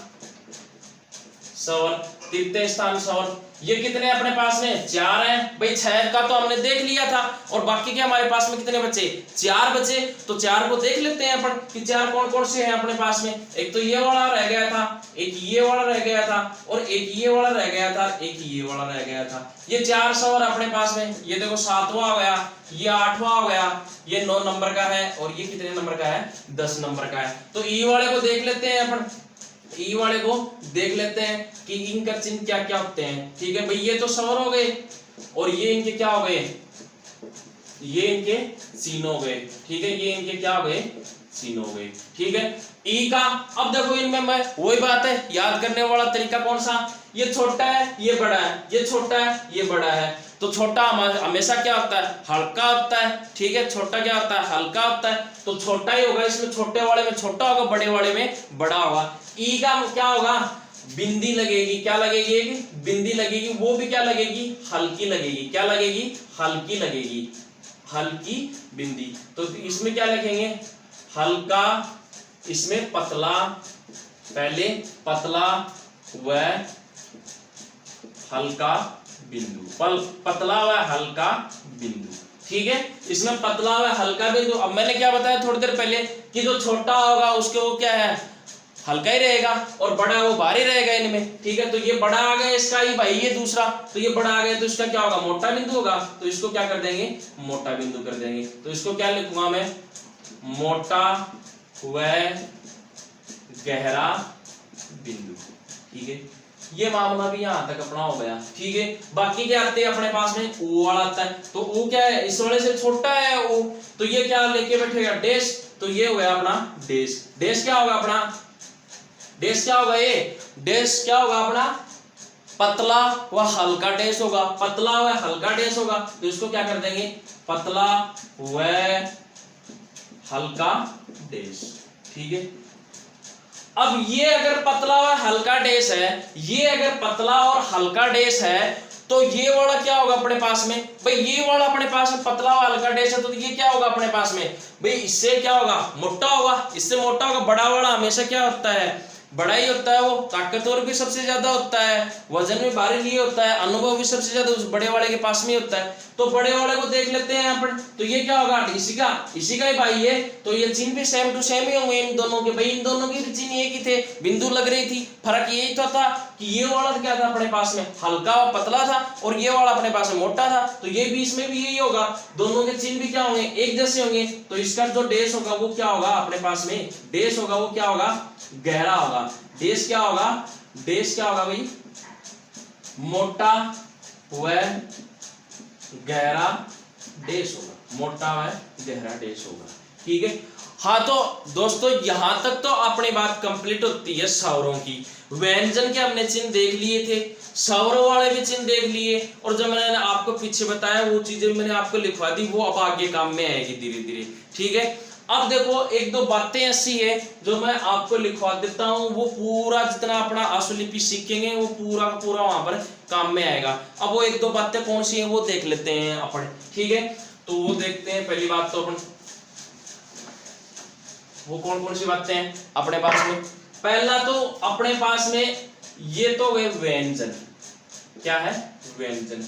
Speaker 1: सवर, तृतीय स्थान सवर। ये कितने अपने पास में, 4 हैं भाई। 6 का तो हमने देख लिया था, और बाकी के हमारे पास में कितने बचे, 4 बचे। तो 4 को देख लेते हैं अपन कि 4 कौन कौन से हैं अपने पास में। एक तो ये वाला रह गया था, एक ये वाला रह गया था, और एक ये वाला रह गया था, एक ये वाला रह गया था। ये 4 सवर अपने पास में। ये देखो 7वां हो गया, ये 8वां हो गया, ये 9 नंबर का है, और ये कितने नंबर का है, 10 नंबर का है। तो ई वाले को देख लेते हैं अपन, ई वाले को देख लेते हैं कि इनका चिन्ह क्या क्या होते हैं, ठीक है भाई। ये तो सवर हो गए, और ये इनके क्या हो गए, ये इनके चिन्ह हो गए, ठीक है। ये इनके क्या हो गए, चिन्ह हो गए, ठीक है। ई का अब देखो इनमें मैं वही बात है, याद करने वाला तरीका कौन सा, ये छोटा है, ये बड़ा है, ये छोटा है, ये बड़ा है। तो छोटा हमेशा क्या होता है, हल्का होता है, ठीक है। छोटा क्या होता है, हल्का होता है, तो छोटा ही होगा इसमें, छोटे वाले में छोटा होगा, बड़े वाले में बड़ा होगा। ई का क्या होगा, बिंदी लगेगी, क्या लगेगी, बिंदी लगेगी, वो भी क्या लगेगी, हल्की लगेगी, क्या लगेगी, हल्की लगेगी, हल्की बिंदी। तो इसमें क्या लिखेंगे, हल्का, इसमें पतला, पहले पतला व हल्का बिंदु, पतला व हल्का बिंदु, ठीक है। इसमें पतला व हल्का बिंदु। अब मैंने क्या बताया थोड़ी देर पहले कि जो छोटा होगा उसके वो क्या है, हल्का ही रहेगा, और बड़ा वो भारी रहेगा इनमें, ठीक है। तो ये बड़ा आ गया इसका ही भाई, ये दूसरा, तो ये बड़ा आ गया, तो इसका क्या होगा, मोटा बिंदु होगा। तो इसको क्या कर देंगे, मोटा बिंदु कर देंगे। तो इसको क्या लिखूंगा मैं, मोटा व गहरा बिंदु, ठीक है। ये मामला भी यहाँ तक अपना हो गया, ठीक है। बाकी क्या आते हैं अपने पास में, ऊ वाला आता है। तो ऊ क्या है, इस वाले से छोटा है ऊ, तो ये क्या लेके बैठेगा, डेश। तो ये हो गया अपना डेश। डेश क्या होगा अपना, डेश क्या होगा, ये डेश क्या होगा अपना, पतला व हल्का डेश होगा, पतला व हल्का डेश होगा। तो इसको क्या कर देंगे, पतला व हल्का डेश, ठीक है। अब ये अगर पतला और हल्का डेश है, ये अगर पतला और हल्का डेश है, तो ये वाला क्या होगा अपने पास में भाई, ये वाला अपने पास में पतला और हल्का डेश है, तो ये क्या होगा अपने पास में भाई, इससे क्या होगा, मोटा होगा, इससे मोटा होगा। बड़ा वाला हमेशा क्या होता है, बड़ा ही होता है, वो ताकतवर भी सबसे ज्यादा होता है, वजन में भारी नहीं होता है, अनुभव भी सबसे ज्यादा उस बड़े वाले के पास में होता है। तो बड़े वाले को देख लेते हैं अपन, तो ये क्या होगा, इसी का ही भाई है। तो ये चिन्ह भी सेम टू सेम ही होंगे इन दोनों के, भाई इन दोनों के भी चिन्ह एक ही थे, बिंदु लग रही थी। फर्क यही तो था कि ये वाला क्या था अपने पास में, हल्का और पतला था, और ये वाला अपने पास में मोटा था। तो ये भी इसमें भी यही होगा, दोनों के चिन्ह भी क्या होंगे, एक जैसे होंगे। तो इसका जो डेश होगा वो क्या होगा अपने पास में, डेश होगा वो क्या होगा, गहरा होगा। डेश क्या होगा, डेश क्या होगा भाई, मोटा व गहरा डेश होगा, मोटा व गहरा डेश होगा, ठीक है। हाँ तो दोस्तों यहां तक तो अपनी बात कंप्लीट होती है सौरों की। व्यंजन के हमने चिन्ह देख लिए थे, सौरों वाले भी चिन्ह देख लिए, और जब मैंने आपको पीछे बताया वो चीजें मैंने आपको लिखवा दी, वो अब आगे काम में आएगी धीरे धीरे, ठीक है। अब देखो एक दो बातें ऐसी है जो मैं आपको लिखवा देता हूं, वो पूरा जितना अपना आशुलिपि सीखेंगे वो पूरा पूरा वहां पर काम में आएगा। अब वो एक दो बातें कौन सी हैं वो देख लेते हैं अपन, ठीक है। तो वो देखते हैं, पहली बात तो अपन वो कौन कौन सी बातें हैं अपने पास में। पहला तो अपने पास में ये तो गए व्यंजन, क्या है व्यंजन,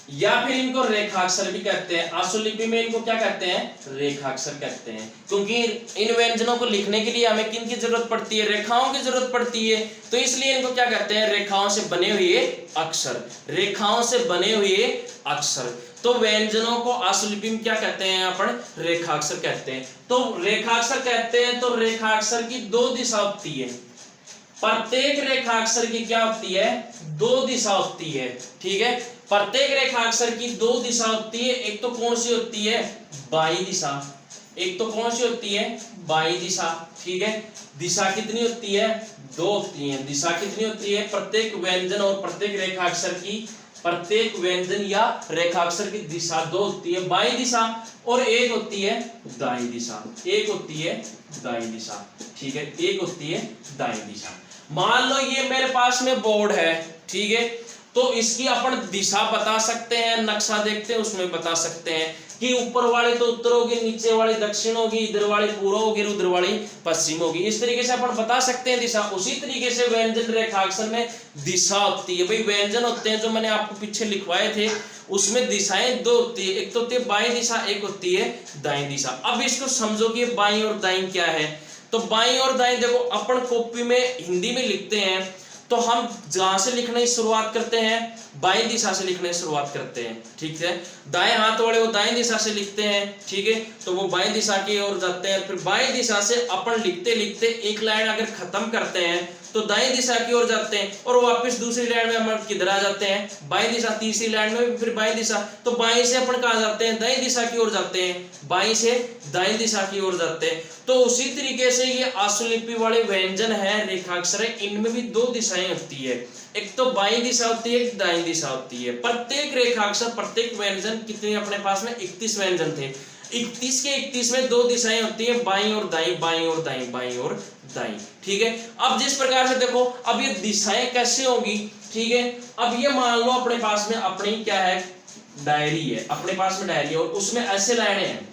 Speaker 1: या फिर इनको रेखाक्षर भी कहते हैं। आशुलिपि में इनको क्या कहते हैं? रेखाक्षर कहते हैं, क्योंकि इन व्यंजनों को लिखने के लिए हमें किन की जरूरत पड़ती है? रेखाओं की जरूरत पड़ती है। तो इसलिए इनको क्या कहते हैं? रेखाओं से बने हुए अक्षर। रेखाओं से बने हुए अक्षर। तो व्यंजनों को आशुलिपि में क्या कहते हैं? अपन रेखाक्षर कहते हैं। तो रेखाक्षर कहते हैं तो रेखाक्षर की दो दिशा होती है। प्रत्येक रेखाक्षर की क्या होती है? दो दिशा होती है। ठीक है, प्रत्येक रेखाक्षर की दो दिशा होती है। एक तो कौन सी होती है? बाई दिशा। एक तो कौन सी होती है? बाई दिशा। ठीक है, दिशा कितनी होती है? दो होती है। दिशा कितनी होती है? प्रत्येक व्यंजन और प्रत्येक रेखाक्षर की, प्रत्येक व्यंजन या रेखाक्षर की दिशा दो होती है, बाई दिशा और एक होती है दाई दिशा। एक होती है दाई दिशा। ठीक है, एक होती है दाई दिशा। मान लो ये मेरे पास में बोर्ड है। ठीक है, तो इसकी अपन दिशा बता सकते हैं, नक्शा देखते हैं उसमें बता सकते हैं कि ऊपर वाली तो उत्तर होगी, नीचे वाली दक्षिण होगी, इधर वाली पूर्व होगी, उधर वाली पश्चिम होगी। इस तरीके से अपन बता सकते हैं दिशा। उसी तरीके से व्यंजन रेखाक्षर में दिशा होती है। भाई व्यंजन होते हैं जो मैंने आपको पीछे लिखवाए थे, उसमें दिशाएं दो होती है। एक तो होती है बाई दिशा, एक होती है दाई दिशा। अब इसको समझो कि बाई और दाई क्या है। तो बाई और दाई देखो, अपन कॉपी में हिंदी में लिखते हैं तो हम जहां से लिखने की शुरुआत करते हैं, बाईं दिशा से लिखने की शुरुआत करते हैं। ठीक है, दाएं हाथ वाले वो दाएं दिशा से लिखते हैं। ठीक है, तो वो बाईं दिशा की ओर जाते हैं। फिर बाईं दिशा से अपन लिखते लिखते एक लाइन अगर खत्म करते हैं तो दाईं दिशा की ओर जाते हैं और वापस दूसरी लाइन में हम किधर आ जाते हैं? बाईं दिशा। तीसरी लाइन में फिर बाईं दिशा। तो बाईं से अपन कहां जाते हैं? दाईं दिशा की ओर जाते हैं। बाईं से दाईं दिशा की ओर जाते हैं। तो उसी तरीके से ये आशुलिपि वाले व्यंजन है, रेखाक्षर है, इनमें भी दो दिशाएं होती है। एक तो बाईं दिशा होती है, एक दाईं दिशा होती है। प्रत्येक रेखाक्षर, प्रत्येक व्यंजन कितने अपने पास में? 31 व्यंजन थे। 31 के 31 में दो दिशाएं होती है, बाईं और दाईं, बाईं और दाईं, बाईं और दाईं। ठीक है, अब जिस प्रकार से देखो, अब ये दिशाएं कैसे होगी? ठीक है, अब ये मान लो अपने पास में अपनी क्या है? डायरी है। अपने पास में डायरी है और उसमें ऐसे लाइनें हैं।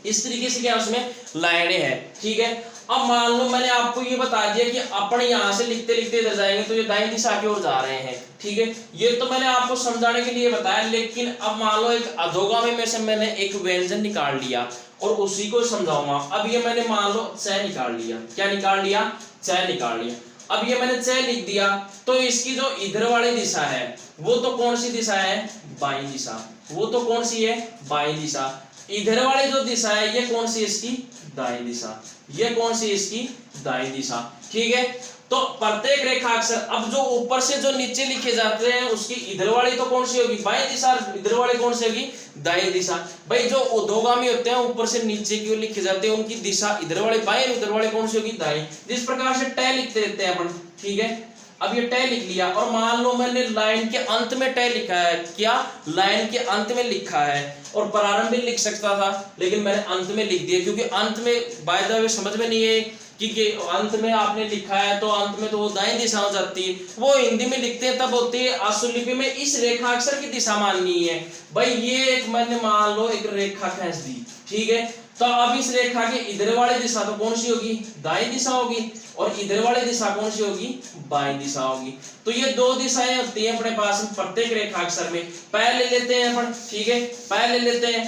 Speaker 1: इस तरीके से क्या उसमें लाइनें हैं। ठीक है, अब मान लो मैंने आपको ये बता दिया कि अपन यहां से लिखते लिखते इधर जाएंगे तो ये दाईं दिशा की ओर जा रहे हैं। ठीक है, ये तो मैंने आपको समझाने के लिए बताया। लेकिन अब मान लो एक अधोगामी में से मैंने एक व्यंजन निकाल लिया और उसी को समझाऊंगा। अब ये मैंने मान लो च निकाल लिया। क्या निकाल लिया? च निकाल लिया। अब ये मैंने च लिख दिया तो इसकी जो इधर वाली दिशा है वो तो कौन सी दिशा है? बाईं दिशा। वो तो कौन सी है? बाईं दिशा। इधर वाली जो दिशा है ये कौन सी? इसकी दाईं दिशा। ये कौन सी? इसकी दाईं दिशा। ठीक है, तो प्रत्येक रेखाक्षर, अब जो ऊपर से जो नीचे लिखे जाते हैं उसकी इधर वाली तो कौन सी होगी? बाईं दिशा। इधर वाली कौन सी होगी? दाईं दिशा। भाई जो उद्धोगामी होते हैं ऊपर से नीचे की ओर लिखे जाते हैं, उनकी दिशा इधर वाली बाईं, उधर वाली कौन सी होगी? दाईं। जिस प्रकार से ट लिखते रहते हैं अपन। ठीक है, अब ये ट लिख लिया और मान लो मैंने लाइन के अंत में ट लिखा है। क्या? लाइन के अंत में लिखा है। और प्रारंभ में लिख सकता था लेकिन मैंने अंत में लिख दिया, क्योंकि अंत में बाय द वे समझ में नहीं है कि अंत में आपने लिखा है तो अंत में तो वो दाईं दिशा हो जाती है। वो हिंदी में लिखते हैं तब होती है। आशुलिपि में इस रेखाक्षर की दिशा माननी है। भाई ये एक मैंने मान लो एक रेखा खींच दी। ठीक है, तो अब इस रेखा की इधर वाली दिशा तो कौन सी होगी? दाईं दिशा होगी और इधर वाली दिशा कौन सी होगी? बाईं दिशा होगी। तो ये दो दिशाएं होती हैं अपने पास में प्रत्येक रेखाक्षर में। पैर ले लेते हैं अपन। ठीक है, पैर ले लेते हैं।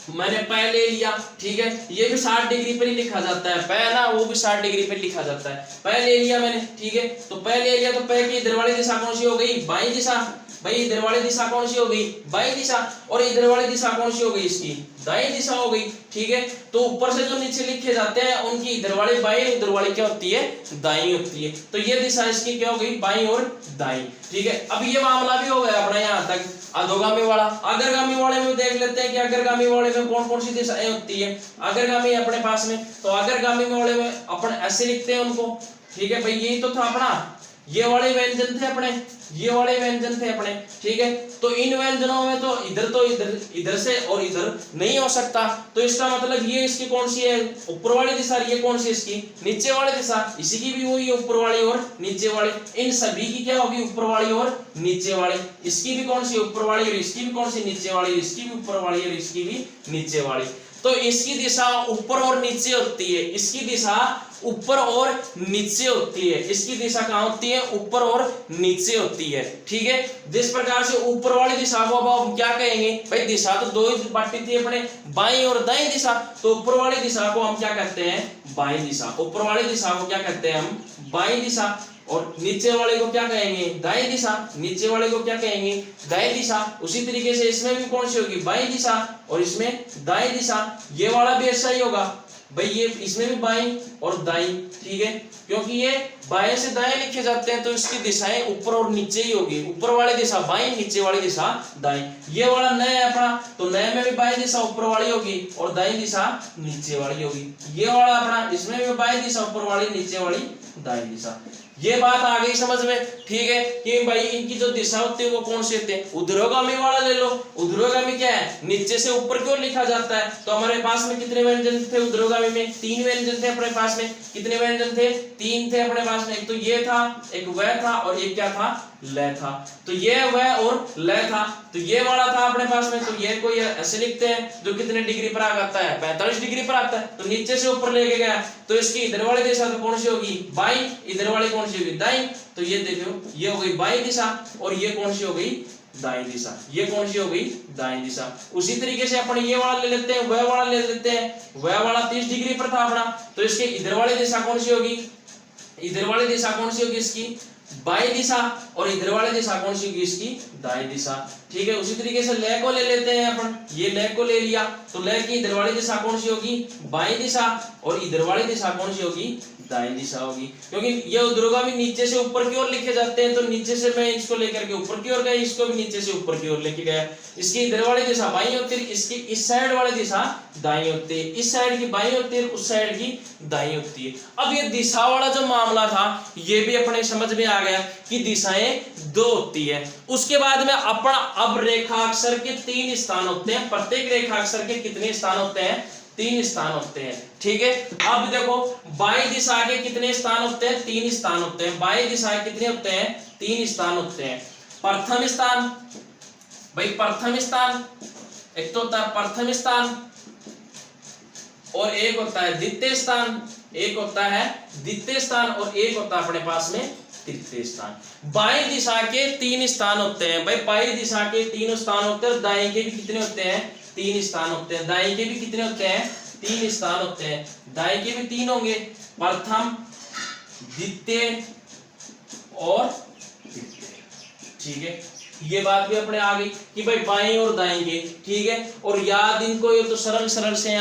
Speaker 1: मैंने पैर ले लिया। ठीक है, ये भी 60 डिग्री पर ही लिखा जाता है। पैर ना वो भी 60 डिग्री पर लिखा जाता है। पैर ले लिया मैंने। ठीक है, तो पैर ले लिया तो पैर की इधर वाली दिशा कौन सी हो गई? बाईं दिशा। भाई इधर वाली दिशा कौन सी हो गई? बाईं दिशा। और इधर वाली दिशा कौन सी हो गई? इसकी दाईं दिशा हो गई। ठीक है, तो ऊपर से जो नीचे लिखे जाते हैं उनकी इधर वाली बाईं, उधर वाली क्या होती है? दाईं होती है। तो ये दिशा इसकी क्या हो गई? बाईं और दाईं। ठीक है, अब ये मामला भी हो गया अपना यहाँ तक अधोगामी वाला। अग्रगामी वाले में देख लेते हैं कि अग्रगामी वाले में कौन कौन सी दिशाएं होती है। अग्रगामी अपने पास में, तो अग्रगामी वाले में अपन ऐसे लिखते हैं उनको। ठीक है, भाई यही तो था अपना, ये वाले व्यंजन थे अपने, ये वाले व्यंजन थे अपने। ठीक है, तो इन व्यंजनों में तो इधर से और इधर नहीं हो सकता। तो इसका मतलब ये इसकी कौन सी है? ऊपर वाली दिशा। ये कौन सी? इसकी नीचे वाली दिशा। इसी की भी वही है, ऊपर वाली और नीचे वाली। इन सभी की क्या होगी? ऊपर वाली और नीचे वाली। इसकी भी कौन सी? ऊपर वाली। और इसकी भी कौन सी? नीचे वाली। इसकी भी ऊपर वाली और इसकी भी नीचे वाली। तो इसकी दिशा ऊपर और नीचे होती है, इसकी दिशा ऊपर और नीचे होती है, इसकी दिशा कहां होती है, ऊपर और नीचे होती है। ठीक है, जिस प्रकार से ऊपर वाली दिशा को अब हम क्या कहेंगे भाई, दिशा तो दो ही बांटी थी अपने, बाईं और दाईं दिशा, तो ऊपर वाली दिशा को हम क्या कहते हैं, बाईं दिशा। ऊपर वाली दिशा को क्या कहते हैं हम, बाईं दिशा। और नीचे वाले को क्या कहेंगे, दाईं दिशा। नीचे वाले को क्या कहेंगे, दाईं दिशा। उसी तरीके से इसमें भी कौन सी होगी, बाईं दिशा, और इसमें दाईं दिशा। ये वाला भी ऐसा ही होगा भाई, ये इसमें भी बाईं और दाईं। ठीक है, क्योंकि ये बाएं से दाएं लिखे जाते हैं तो इसकी दिशाएं ऊपर और नीचे ही होगी। ऊपर वाली दिशा बाईं, नीचे वाली दिशा दाईं। ये वाला नया है अपना, तो नए में भी बाईं दिशा ऊपर वाली होगी और दाईं दिशा नीचे वाली होगी। ये वाला अपना, इसमें भी बाईं दिशा ऊपर वाली, नीचे वाली दाईं दिशा। ये बात आ गई समझ में। ठीक है, कि भाई इनकी जो दिशा होती है वो कौन सी होती है, ऊर्ध्वगामी वाला ले लो। ऊर्ध्वगामी क्या है, नीचे से ऊपर क्यों लिखा जाता है। तो हमारे पास में कितने व्यंजन थे ऊर्ध्वगामी में, 3 व्यंजन थे अपने पास में। कितने व्यंजन थे, 3 थे अपने पास में। एक तो ये था, एक वह था, और एक क्या था, लय था। तो ये वह और लय था, तो ये वाला था अपने पास में। तो ये कोई ऐसे लिखते हैं जो कितने डिग्री पर आता है, 45 डिग्री पर आता है। तो नीचे से ऊपर लेके गया, तो इसकी इधर वाली दिशा तो कौन सी होगी, बाईं। इधर वाली कौन सी होगी, दाईं। तो ये देखो, ये हो गई बाईं दिशा, और ये कौन सी हो गई, दाईं दिशा। ये कौन सी हो गई, दाईं दिशा। उसी तरीके से अपन ये वाला ले लेते हैं, वह वाला ले लेते हैं। वह वाला 30 डिग्री पर था अपना, तो इसके इधर वाली दिशा कौन सी होगी, इधर वाली दिशा कौन सी होगी इसकी, बाईं दिशा। और इधर वाली दिशा कौन सी होगी इसकी, दाईं दिशा। ठीक है, उसी तरीके से लय को ले लेते हैं अपन। ये लय को ले लिया, तो लय की इधर वाली दिशा कौन सी होगी, बाईं दिशा, और इधर वाली दिशा कौन सी होगी, दाईं दिशा होगी। क्योंकि ये ऊर्ध्वगामी नीचे से ऊपर की ओर लिखे जाते हैं, तो नीचे से मैं इसको लेकर के ऊपर की ओर गया, इसको भी नीचे से ऊपर की ओर लेके गया। इसकी इधर वाली दिशा बाईं होती है, इसकी इस साइड वाली दिशा दाईं होती है। इस साइड की बाईं होती है, उस साइड की दाईं होती है। अब ये दिशा वाला जो मामला था, ये भी अपने समझ में आ गया कि दिशाएं 2 होती है। उसके बाद में अपन अब रेखाक्षर के 3 स्थान होते हैं। प्रत्येक रेखाक्षर के कितने स्थान होते हैं, 3 स्थान होते हैं। ठीक है, अब देखो बाईं दिशा के कितने स्थान होते हैं, 3 स्थान होते हैं। बाईं दिशा के कितने होते हैं, 3 स्थान होते हैं। प्रथम स्थान, भाई प्रथम स्थान, एक तो होता है प्रथम स्थान, और एक होता है द्वितीय स्थान, एक होता है द्वितीय स्थान, और एक होता है अपने पास में तृतीय स्थान। बाईं दिशा के 3 स्थान होते हैं। भाई बाईं दिशा के 3 स्थान होते हैं, दाएं के भी कितने होते हैं, 3 स्थान होते हैं। दाएं के भी कितने होते हैं, 3 स्थान होते हैं। दाएं के भी 3 होंगे, प्रथम, द्वितीय और तृतीय। ठीक है, ये बात भी अपने आ गई कि भाई बाएं और दाएं के। ठीक है, और याद इनको ये तो सरल सरल से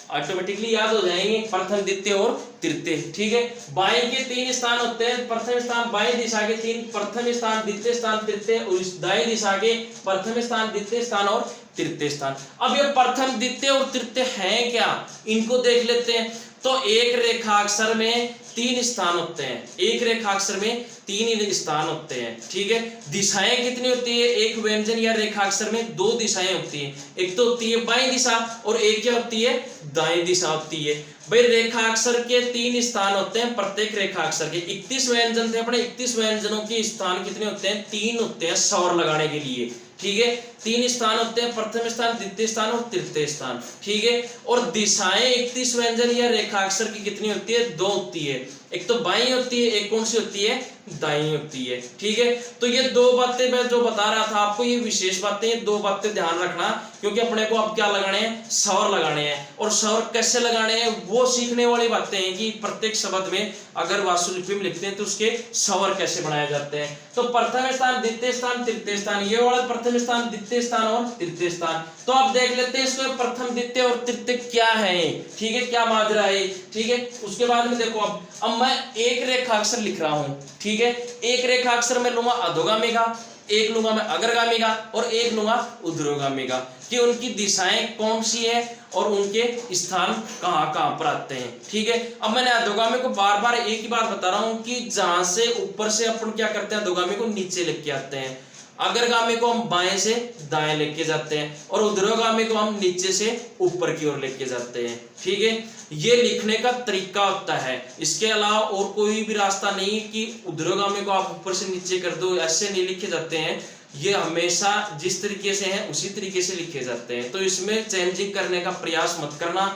Speaker 1: ऑटोमेटिकली याद हो जाएंगे, प्रथम, द्वितीय और तृतीय। ठीक है, बाएं के 3 स्थान होते हैं। प्रथम स्थान बाएं दिशा के 3, प्रथम स्थान, द्वितीय स्थान, तृतीय, और दाएं दिशा के प्रथम स्थान, द्वितीय स्थान और तृतीय स्थान। अब ये प्रथम, द्वितीय और तृतीय हैं क्या, इनको देख लेते हैं। तो एक रेखाक्षर में 3 स्थान होते हैं, एक रेखाक्षर में 3 स्थान होते हैं। ठीक है, दिशाएं कितनी होती है, एक व्यंजन या रेखाक्षर में 2 दिशाएं होती हैं। एक तो होती है बाईं दिशा, और एक क्या होती है, दाईं दिशा होती है। भाई रेखाक्षर के 3 स्थान होते हैं, प्रत्येक रेखाक्षर के 31 व्यंजन थे अपने। 31 व्यंजनों के स्थान कितने होते हैं, 3 होते हैं स्वर लगाने के लिए। ठीक है, 3 स्थान होते हैं, प्रथम स्थान, द्वितीय स्थान और तृतीय स्थान। ठीक है, और दिशाएं 31 व्यंजन या रेखाक्षर की कितनी होती है, 2 होती है। एक तो बाईं होती है, एक कौन सी होती है, दाईं होती है। ठीक है, तो ये 2 बातें मैं जो बता रहा था आपको, ये विशेष बातें, ये 2 बातें ध्यान रखना, क्योंकि अपने को अब क्या लगाने हैं, स्वर लगाने हैं। और स्वर कैसे लगाने हैं वो सीखने वाली बातें हैं कि प्रत्येक शब्द में अगर वास्तुलिपि में लिखते हैं तो उसके स्वर कैसे बनाए जाते हैं। तो प्रथम स्थान, द्वितीय स्थान, तृतीय स्थान, ये वाला प्रथम स्थान, द्वितीय स्थान और तृतीय स्थान। तो आप देख लेते हैं इसको, प्रथम, द्वितीय और तृतीय क्या है। ठीक है, क्या माजरा है। ठीक है, उसके बाद में देखो अब मैं एक रेखाक्षर लिख रहा हूं। ठीक है, एक रेखाक्षर में लूंगा अधोगामी का, एक लूंगा मैं अग्रगामी का, और एक लूंगा ऊर्ध्वगामी का, कि उनकी दिशाएं कौन सी है और उनके स्थान कहां कहां पर आते हैं। ठीक है, अब मैंने अधोगामी को बार बार एक ही बात बता रहा हूं कि जहां से ऊपर से अपन क्या करते हैं, अधोगामी को नीचे लेके आते हैं, अग्रगामी को हम बाएं से दाएं लेके जाते हैं, और ऊर्ध्वगामी को हम नीचे से ऊपर की ओर लेके जाते हैं। ठीक है, ये लिखने का तरीका होता है, इसके अलावा और कोई भी रास्ता नहीं कि ऊर्ध्वगामी को आप ऊपर से नीचे कर दो, ऐसे नहीं लिखे जाते हैं। ये हमेशा जिस तरीके से हैं उसी तरीके से लिखे जाते हैं। तो इसमें चेंजिंग करने का प्रयास मत करना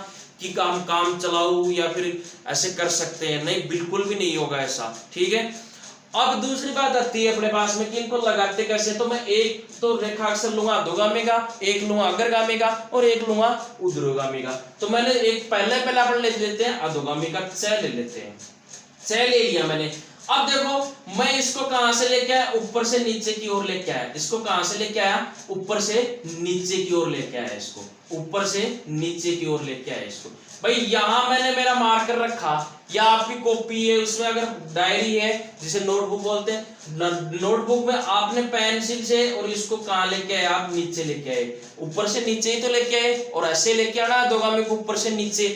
Speaker 1: कि काम चलाओ या फिर ऐसे कर सकते हैं, नहीं, बिल्कुल भी नहीं होगा ऐसा, ठीक है। अब दूसरी बात आती है अपने पास में कि इनको लगाते कैसे। तो मैं एक तो रेखा अक्षर लूंगा अधोगामी का, एक लूंगा अग्रगामी का और एक लूंगा ऊर्ध्वगामी का। तो मैंने एक पहले अपन ले लेते हैं अधोगामी का, च ले लेते हैं, च ले लिया मैंने। अब देखो मैं इसको कहां से लेके आया, ऊपर से नीचे की ओर लेके आया। इसको कहां से लेके आया, ऊपर से नीचे की ओर लेके आया, इसको ऊपर से नीचे की ओर लेके आया इसको। भाई यहां मैंने मेरा मार्कर रखा, या आपकी कॉपी है उसमें अगर डायरी है जिसे नोटबुक बोलते हैं, नोटबुक में आपने पेंसिल से और इसको कहां लेके आए, आप नीचे लेके आए, ऊपर से नीचे ही तो लेके आए, और ऐसे लेके आना अधोगामी को ऊपर से नीचे।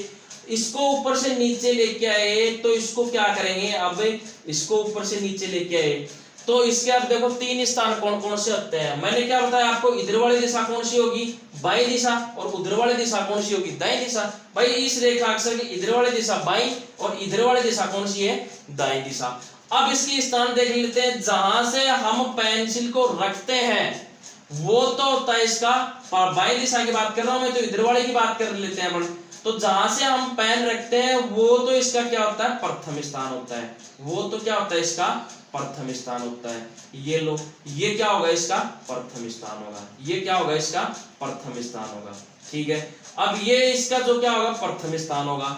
Speaker 1: इसको ऊपर से नीचे लेके आए तो इसको क्या करेंगे, अब इसको ऊपर से नीचे लेके आए तो इसके अब देखो तीन स्थान कौन कौन से होते हैं। मैंने क्या बताया आपको, इधर वाली दिशा कौन सी होगी, बाई दिशा, और उधर वाली दिशा कौन सी होगी, दाई दिशा। भाई इस रेखा अक्षर की इधर वाली दिशा बाई और इधर वाली दिशा कौन सी है, दाई दिशा। अब इसकी स्थान देख लेते हैं, जहां से हम पेंसिल को रखते हैं वो तो होता है इसका बाई दिशा की बात कर रहा हूं मैं, तो इधर वाले की बात कर लेते हैं अपन। तो जहां से हम पेन रखते हैं वो तो इसका क्या होता है, प्रथम स्थान होता है, वो तो क्या होता है इसका प्रथम स्थान होता है। ये लो, ये क्या होगा इसका प्रथम स्थान होगा, ये क्या होगा इसका प्रथम स्थान होगा, ठीक है। अब ये इसका जो क्या होगा प्रथम स्थान होगा।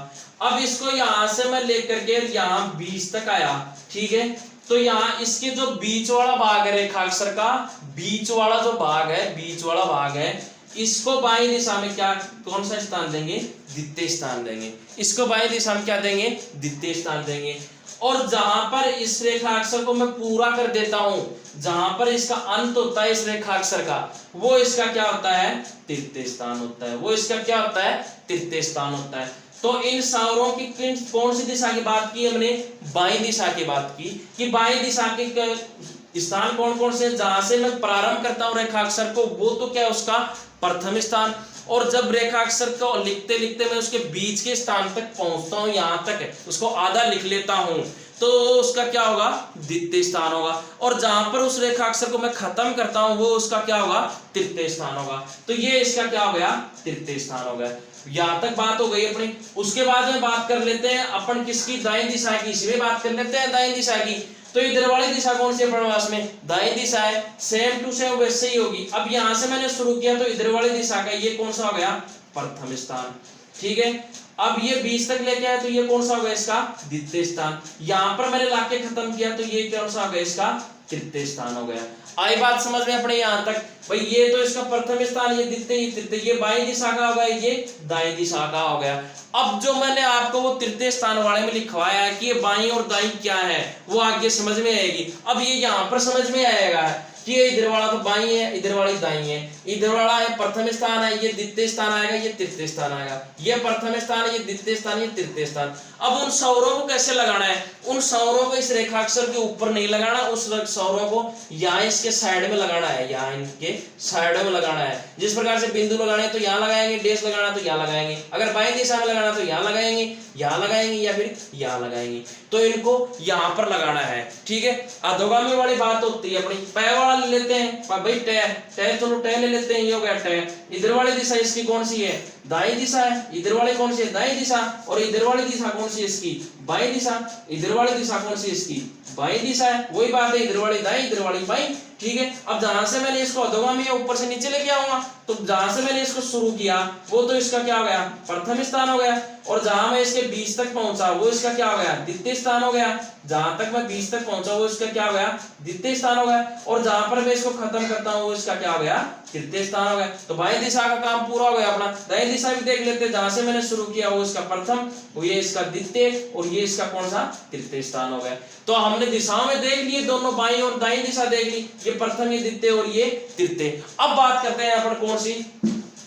Speaker 1: अब इसको यहां से मैं लेकर के यहां 20 तक आया, ठीक है। तो यहाँ इसके जो बीच वाला भाग है रेखा अक्षर का, बीच वाला जो भाग है, बीच वाला भाग है, इसको बाई दिशा में क्या कौन सा स्थान देंगे, द्वितीय स्थान देंगे। इसको बाई दिशा में क्या देंगे, द्वितीय स्थान देंगे। और जहां पर इस रेखा अक्षर को मैं पूरा कर देता हूं, जहां पर इसका अंत होता है इस रेखा अक्षर का, वो इसका क्या होता है, तृतीय स्थान होता है, वो इसका क्या होता है, तृतीय स्थान होता है। तो इन सारों की कौन सी दिशा की बात की हमने, बाई दिशा की बात की, कि बाई दिशा के स्थान कौन कौन से, जहां से मैं प्रारंभ करता हूं रेखा अक्षर को वो तो क्या उसका प्रथम स्थान। और जब रेखा अक्षर को लिखते लिखते मैं उसके बीच के स्थान तक पहुंचता हूं, यहां तक उसको आधा लिख लेता हूं, तो उसका क्या होगा, द्वितीय स्थान होगा। और जहां पर उस रेखा अक्षर को मैं खत्म करता हूं वो उसका क्या होगा, तृतीय स्थान होगा। तो ये इसका क्या हो गया, तृतीय स्थान हो गया। यहां तक बात हो गई अपनी। उसके बाद में बात कर लेते हैं अपन किसकी, दाईं दिशा की। इसमें बात कर लेते हैं दाईं दिशा की। तो इधर वाली दिशा कौन सी है प्रवास में, दाईं दिशा है, सेम टू सेम वैसे ही होगी। अब यहां से मैंने शुरू किया तो इधर वाली दिशा का ये कौन सा हो गया, प्रथम स्थान, ठीक है। अब ये 20 तक लेके आया तो ये कौन सा हो गया इसका द्वितीय स्थान। यहां पर मैंने लाके खत्म किया तो ये कौन सा हो गया इसका तृतीय स्थान हो गया। आई बात समझ में अपने यहां तक। भाई ये तो इसका प्रथम स्थान, ये द्वितीय, तृतीय, ये बाईं दिशा का होगा, ये दाईं दिशा का हो गया। अब जो मैंने आपको वो तृतीय स्थान वाले में लिखवाया है कि ये बाईं और दाईं क्या है वो आगे समझ में आएगी। अब ये यहाँ पर समझ में आएगा कि ये इधर वाला तो बाईं है, इधर वाली दाईं है, इधर वाला है प्रथम स्थान है, ये द्वितीय स्थान आएगा, ये तृतीय स्थान आएगा, ये प्रथम स्थान है, ये द्वितीय स्थान, ये तृतीय स्थान। अब उन सौरों को कैसे लगाना है, उन सौरों को इस रेखाक्षर के ऊपर नहीं लगाना, उस सौरों को यहाँ इसके साइड में लगाना है, यहाँ इनके साइड में लगाना है। जिस प्रकार से बिंदु लगाने तो यहाँ लगाएंगे, डेश लगाना तो यहाँ लगाएंगे, अगर बाईं दिशा में लगाना तो यहाँ लगाएंगे, यहाँ लगाएंगे या फिर यहाँ लगाएंगे, तो इनको यहाँ पर लगाना है, ठीक है। अधोगामी वाली बात होती है अपनी, पै वाला ले लेते हैं भाई, टै चलो टै ले लेते हैं, ये हो गया टै। इधर वाली दिशा इसकी कौन सी है, दाईं दिशा है, इधर वाली कौन सी है, दाईं दिशा, और इधर वाली दिशा कौन सी है इसकी बाईं दिशा, इधर वाली दिशा कौन सी है इसकी बाईं दिशा है, वही बात है, इधर वाली दाईं, इधर वाली बाईं, ठीक है। अब जहां से मैंने इसको अधोगामी ऊपर से नीचे लेके आऊंगा, तो जहां से मैंने इसको शुरू किया वो तो इसका क्या हो गया, प्रथम स्थान हो गया, और जहां मैं इसके 20 तक पहुंचा वो इसका क्या हो गया, द्वितीय स्थान हो गया। जहां तक मैं 20 तक पहुंचा वो इसका क्या हो गया, द्वितीय स्थान हो गया, और जहां पर मैं इसको खत्म करता हूं वो इसका क्या हो गया, तृतीय स्थान हो गया। तो बाईं दिशा का काम पूरा हो गया अपना। दाईं दिशा भी देख लेते हैं, जहां से मैंने शुरू किया वो इसका प्रथम, वो ये इसका द्वितीय, और ये इसका कौन सा तृतीय स्थान हो गया। तो हमने दिशाओं में देख लिए, दोनों बाईं और दाईं दिशा देख ली, ये प्रथम, ये द्वितीय और ये तृतीय। अब बात करते हैं यहाँ पर कौन सी,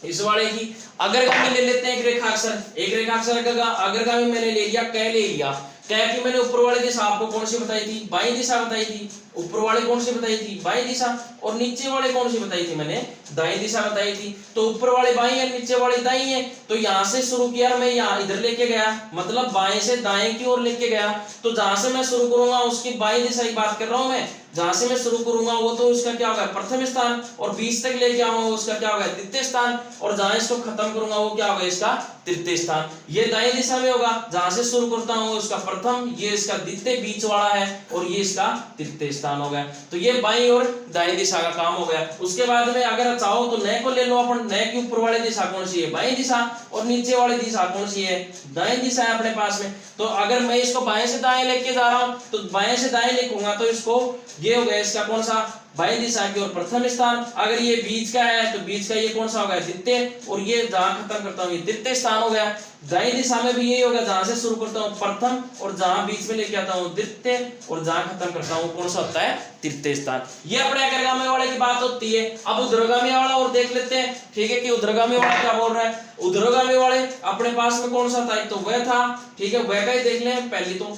Speaker 1: इस वाले की। अग्रगामी ले लेते हैं एक रेखाक्षर, एक रेखाक्षर का अग्रगामी मैंने ले लिया, कै ले लिया। कै की मैंने ऊपर वाली दिशा आपको कौन सी बताई थी, बाईं दिशा बताई थी, ऊपर वाली कौन सी बताई थी, बाई दिशा, और नीचे वाले कौन सी बताई थी मैंने, दाई दिशा बताई थी। तो ऊपर वाले बाई है, नीचे वाली दाई है, तो यहां से शुरू किया मैं, यहाँ इधर लेके गया, मतलब बाएं से दाएं की ओर लेके गया। तो जहां से मैं शुरू करूंगा उसकी बाई दिशा की बात कर रहा हूं मैं, जहां से मैं शुरू करूंगा वो तो उसका क्या होगा, प्रथम स्थान, और बीच तक लेके आऊंगा उसका क्या होगा, द्वितीय स्थान, और जहां इसको खत्म करूंगा वो क्या होगा, इसका तृतीय स्थान। ये दाएं दिशा में होगा, जहां से शुरू करता हूं उसका प्रथम, ये इसका द्वितीय बीच वाला है, और ये इसका तृतीय स्थान हो गया। तो ये बाईं और दाएं दिशा का काम हो गया। उसके बाद में अगर चाहो तो नए को ले लो अपन, नए की ऊपर वाली दिशा कौन सी है, बाईं दिशा, और नीचे वाली दिशा कौन सी है, दाएं दिशा है अपने पास में। तो अगर मैं इसको बाएं से दाएं लेके जा रहा हूं तो बाएं से दाएं लिखूंगा तो इसको ये हो गया इसका कौन सा, बाईं दिशा की ओर प्रथम स्थान। अगर ये बीच का है तो बीच का ये कौन सा होगा, द्वितीय, और ये जहां खत्म करता हूं ये तृतीय स्थान हो गया। दाईं दिशा में भी यही होगा, जहां से शुरू करता हूं प्रथम, और जहां बीच में लेके आता हूं द्वितीय, और जहां खत्म करता हूं कौन सा होता है, तृतीय स्थान। ये अपने अग्रगामी वाले की बात होती है। अब ऊर्ध्वगामी वाला और देख लेते हैं, ठीक है, कि ऊर्ध्वगामी वाला क्या बोल रहा है। ऊर्ध्वगामी वाले अपने पास में कौन सा था, तो वह था, ठीक है, वह का ही देख लें पहले तो।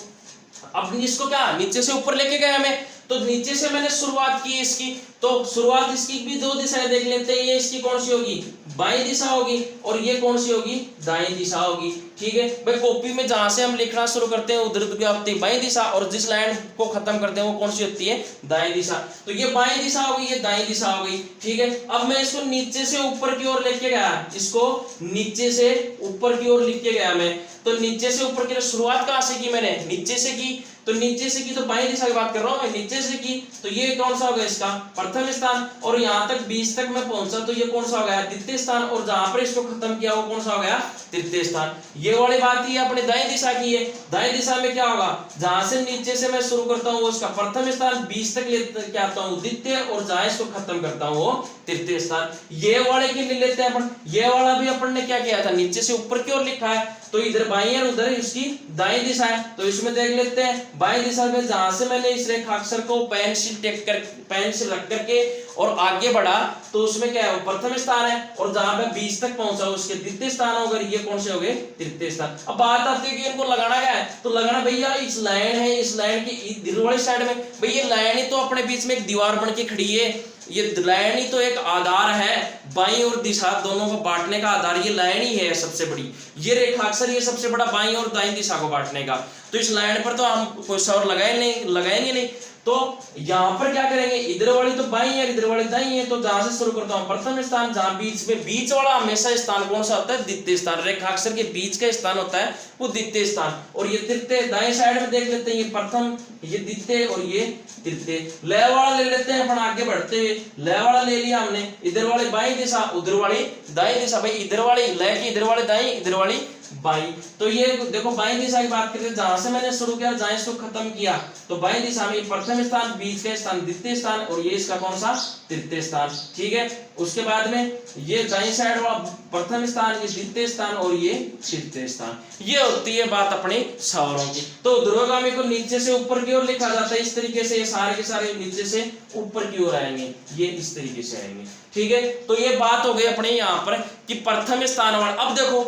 Speaker 1: अब इसको क्या नीचे से ऊपर लेके गए हमें, तो नीचे से मैंने शुरुआत की इसकी, तो शुरुआत इसकी भी दो दिशाएं देख लेते हैं। ये इसकी कौन सी होगी, बाईं दिशा होगी, और ये कौन सी होगी, दाईं दिशा होगी। ठीक है भाई, कॉपी में जहां से हम लिखना शुरू करते हैं उधर क्या होती है, बाईं दिशा, और जिस लाइन को खत्म करते हैं वो कौन सी होती है, दाईं दिशा। तो ये बाईं दिशा हो गई, ये दाईं दिशा हो गई। ठीक है, अब मैं इसको नीचे से ऊपर की ओर लेके गया, इसको नीचे से ऊपर की ओर लिख के गया मैं। तो नीचे से ऊपर की शुरुआत कहां से की मैंने, नीचे से की, तो नीचे से की तो बाईं दिशा की बात कर रहा हूं मैं, नीचे से की, तो ये कौन सा होगा, इसका प्रथम स्थान, और यहां तक बीच तक मैं पहुंचा तो ये कौन सा हो गया, द्वितीय स्थान, और जहां पर इसको खत्म किया वो कौन सा हो गया, तृतीय स्थान। ये वाली बात ही अपने दाईं दिशा की है। दाईं दिशा में क्या होगा, जहां से नीचे से मैं शुरू करता हूं उसका प्रथम स्थान, बीच तक लेके आता हूं द्वितीय, और जहां इसको खत्म करता हूं वो तृतीय स्थान। ये वाले की ले लेते हैं अपन। ये वाला भी अपन ने क्या किया था, नीचे से ऊपर की ओर लिखा है, तो इधर बाईं और उधर इसकी दाईं दिशा है। तो इसमें देख लेते हैं, बाईं दिशा में जहां से मैंने इस रेखाक्षर को पेंसिल रख करके और आगे बढ़ा तो उसमें क्या है, वो प्रथम स्थान है, और जहां पे बीच तक पहुंचा उसके द्वितीय स्थान होगा, ये कौन से हो गए, तृतीय स्थान। अब बात आती है कि इनको लगाना क्या है, तो लगाना भैया इस लाइन है, इस लाइन की इधर वाली साइड में, भैया ये लाइन ही तो अपने बीच में एक दीवार बन के खड़ी है, ये लाइन ही तो एक आधार है, बाईं और दिशा दोनों को बांटने का आधार ये लाइन ही है सबसे बड़ी। ये रेखाक्षर ये सबसे बड़ा बाईं और दाईं दिशा को बांटने का। तो इस लाइन पर तो हम कोई सौर लगाएंगे नहीं। तो यहां पर क्या करेंगे, इधर वाली तो बाईं है, इधर वाली दाईं है, तो जहां से शुरू करता हूं प्रथम स्थान, जहां बीच में, बीच वाला हमेशा स्थान कौन सा होता है, द्वितीय स्थान। रेखाक्षर के बीच का स्थान होता है वो द्वितीय स्थान। और ये तृतीय, दाएं साइड में देख लेते हैं, ये प्रथम, ये द्वितीय, और ये तृतीय। लय वाला ले लेते हैं अपन आगे बढ़ते हुए। लय वाला ले लिया हमने, इधर वाली बाईं दिशा, उधर वाली दाईं दिशा। भाई इधर वाली लय की इधर वाली दाईं, इधर वाली बाईं। तो ये देखो बाईं दिशा की बात करें, जहां से मैंने शुरू किया जहां इसको खत्म किया, तो बाईं दिशा में प्रथम स्थान, बीच का स्थान द्वितीय स्थान, और ये इसका कौन सा, तृतीय स्थान। ठीक है, उसके बाद में ये दाईं साइड वाला प्रथम स्थान, ये द्वितीय स्थान, और ये तृतीय स्थान। ये होती है बात अपने सौरों की। तो ध्रुवगामी को नीचे से ऊपर की ओर लिखा जाता है इस तरीके से, ये सारे के सारे नीचे से ऊपर की ओर आएंगे, ये इस तरीके से आएंगे। ठीक है, तो ये बात हो गई अपने यहाँ पर कि प्रथम स्थान वाला। अब देखो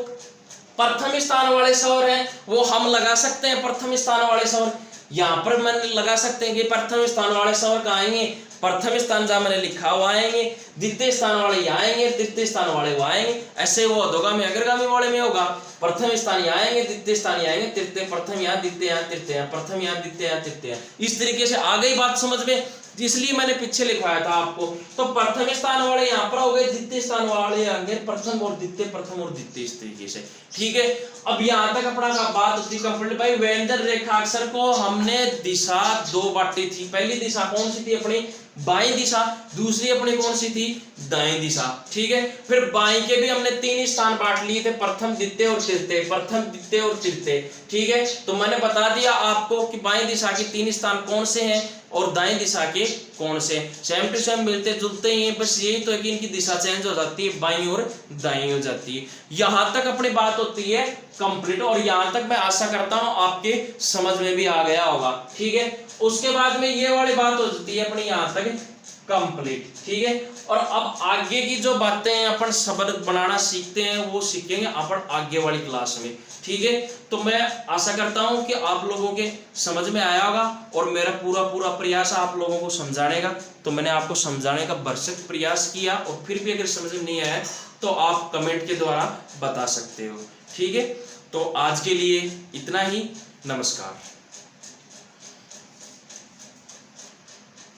Speaker 1: प्रथम स्थान वाले सौर हैं वो हम लगा सकते हैं, प्रथम स्थान वाले सौर यहाँ पर मैंने लगा सकते हैं कि प्रथम स्थान वाले सौर कहाँ आएंगे, प्रथम स्थान जहां मैंने लिखा हुआ आएंगे, द्वितीय स्थान वाले यहाँ आएंगे, तृतीय स्थान वाले वो आएंगे। ऐसे वो अधोगामी अग्रगामी वाले में होगा, प्रथम स्थान यहाँ आएंगे, द्वितीय स्थान यहाँ आएंगे, तृतीय, प्रथम यहाँ, द्वितीय यहाँ, तृतीय यहाँ, प्रथम यहाँ, द्वितीय यहाँ, तृतीय। इस तरीके से आ गई बात समझ में, इसलिए मैंने पीछे लिखवाया था आपको। तो प्रथम स्थान वाले यहाँ पर हो गए, द्वितीय स्थान वाले आएंगे, प्रथम और द्वितीय, प्रथम और द्वितीय, इस तरीके से। ठीक है, अब यहाँ तक अपना बात होती है कंप्लीट। भाई व्यंजन रेखाक्षर को हमने दिशा दो बांटी थी। पहली दिशा कौन सी थी अपनी, बाईं दिशा, दूसरी अपनी कौन सी थी, दाईं दिशा। ठीक है, फिर बाईं के भी हमने तीन स्थान बांट लिए थे, प्रथम, द्वितीय और तृतीय, प्रथम, द्वितीय और तृतीय। ठीक है, तो मैंने बता दिया आपको कि बाईं दिशा के तीन स्थान कौन से हैं और दाईं दिशा के कौन से। सेम टू सेम मिलते जुलते ही हैं, बस यही तो है कि इनकी दिशा चेंज हो जाती है, बाईं और दाईं हो जाती है। यहां तक अपनी बात होती है कंप्लीट, और यहां तक मैं आशा करता हूं आपके समझ में भी आ गया होगा। ठीक है, उसके बाद में ये वाली बात हो जाती है अपनी यहां तक कंप्लीट। ठीक है, और अब आगे की जो बातें अपन शब्द बनाना सीखते हैं वो सीखेंगे अपन आगे वाली क्लास में, ठीक है। तो मैं आशा करता हूं कि आप लोगों के समझ में आया होगा और मेरा पूरा प्रयास आप लोगों को समझाने का। तो मैंने आपको समझाने का भरसक प्रयास किया और फिर भी अगर समझ में नहीं आया तो आप कमेंट के द्वारा बता सकते हो, ठीक है। तो आज के लिए इतना ही, नमस्कार।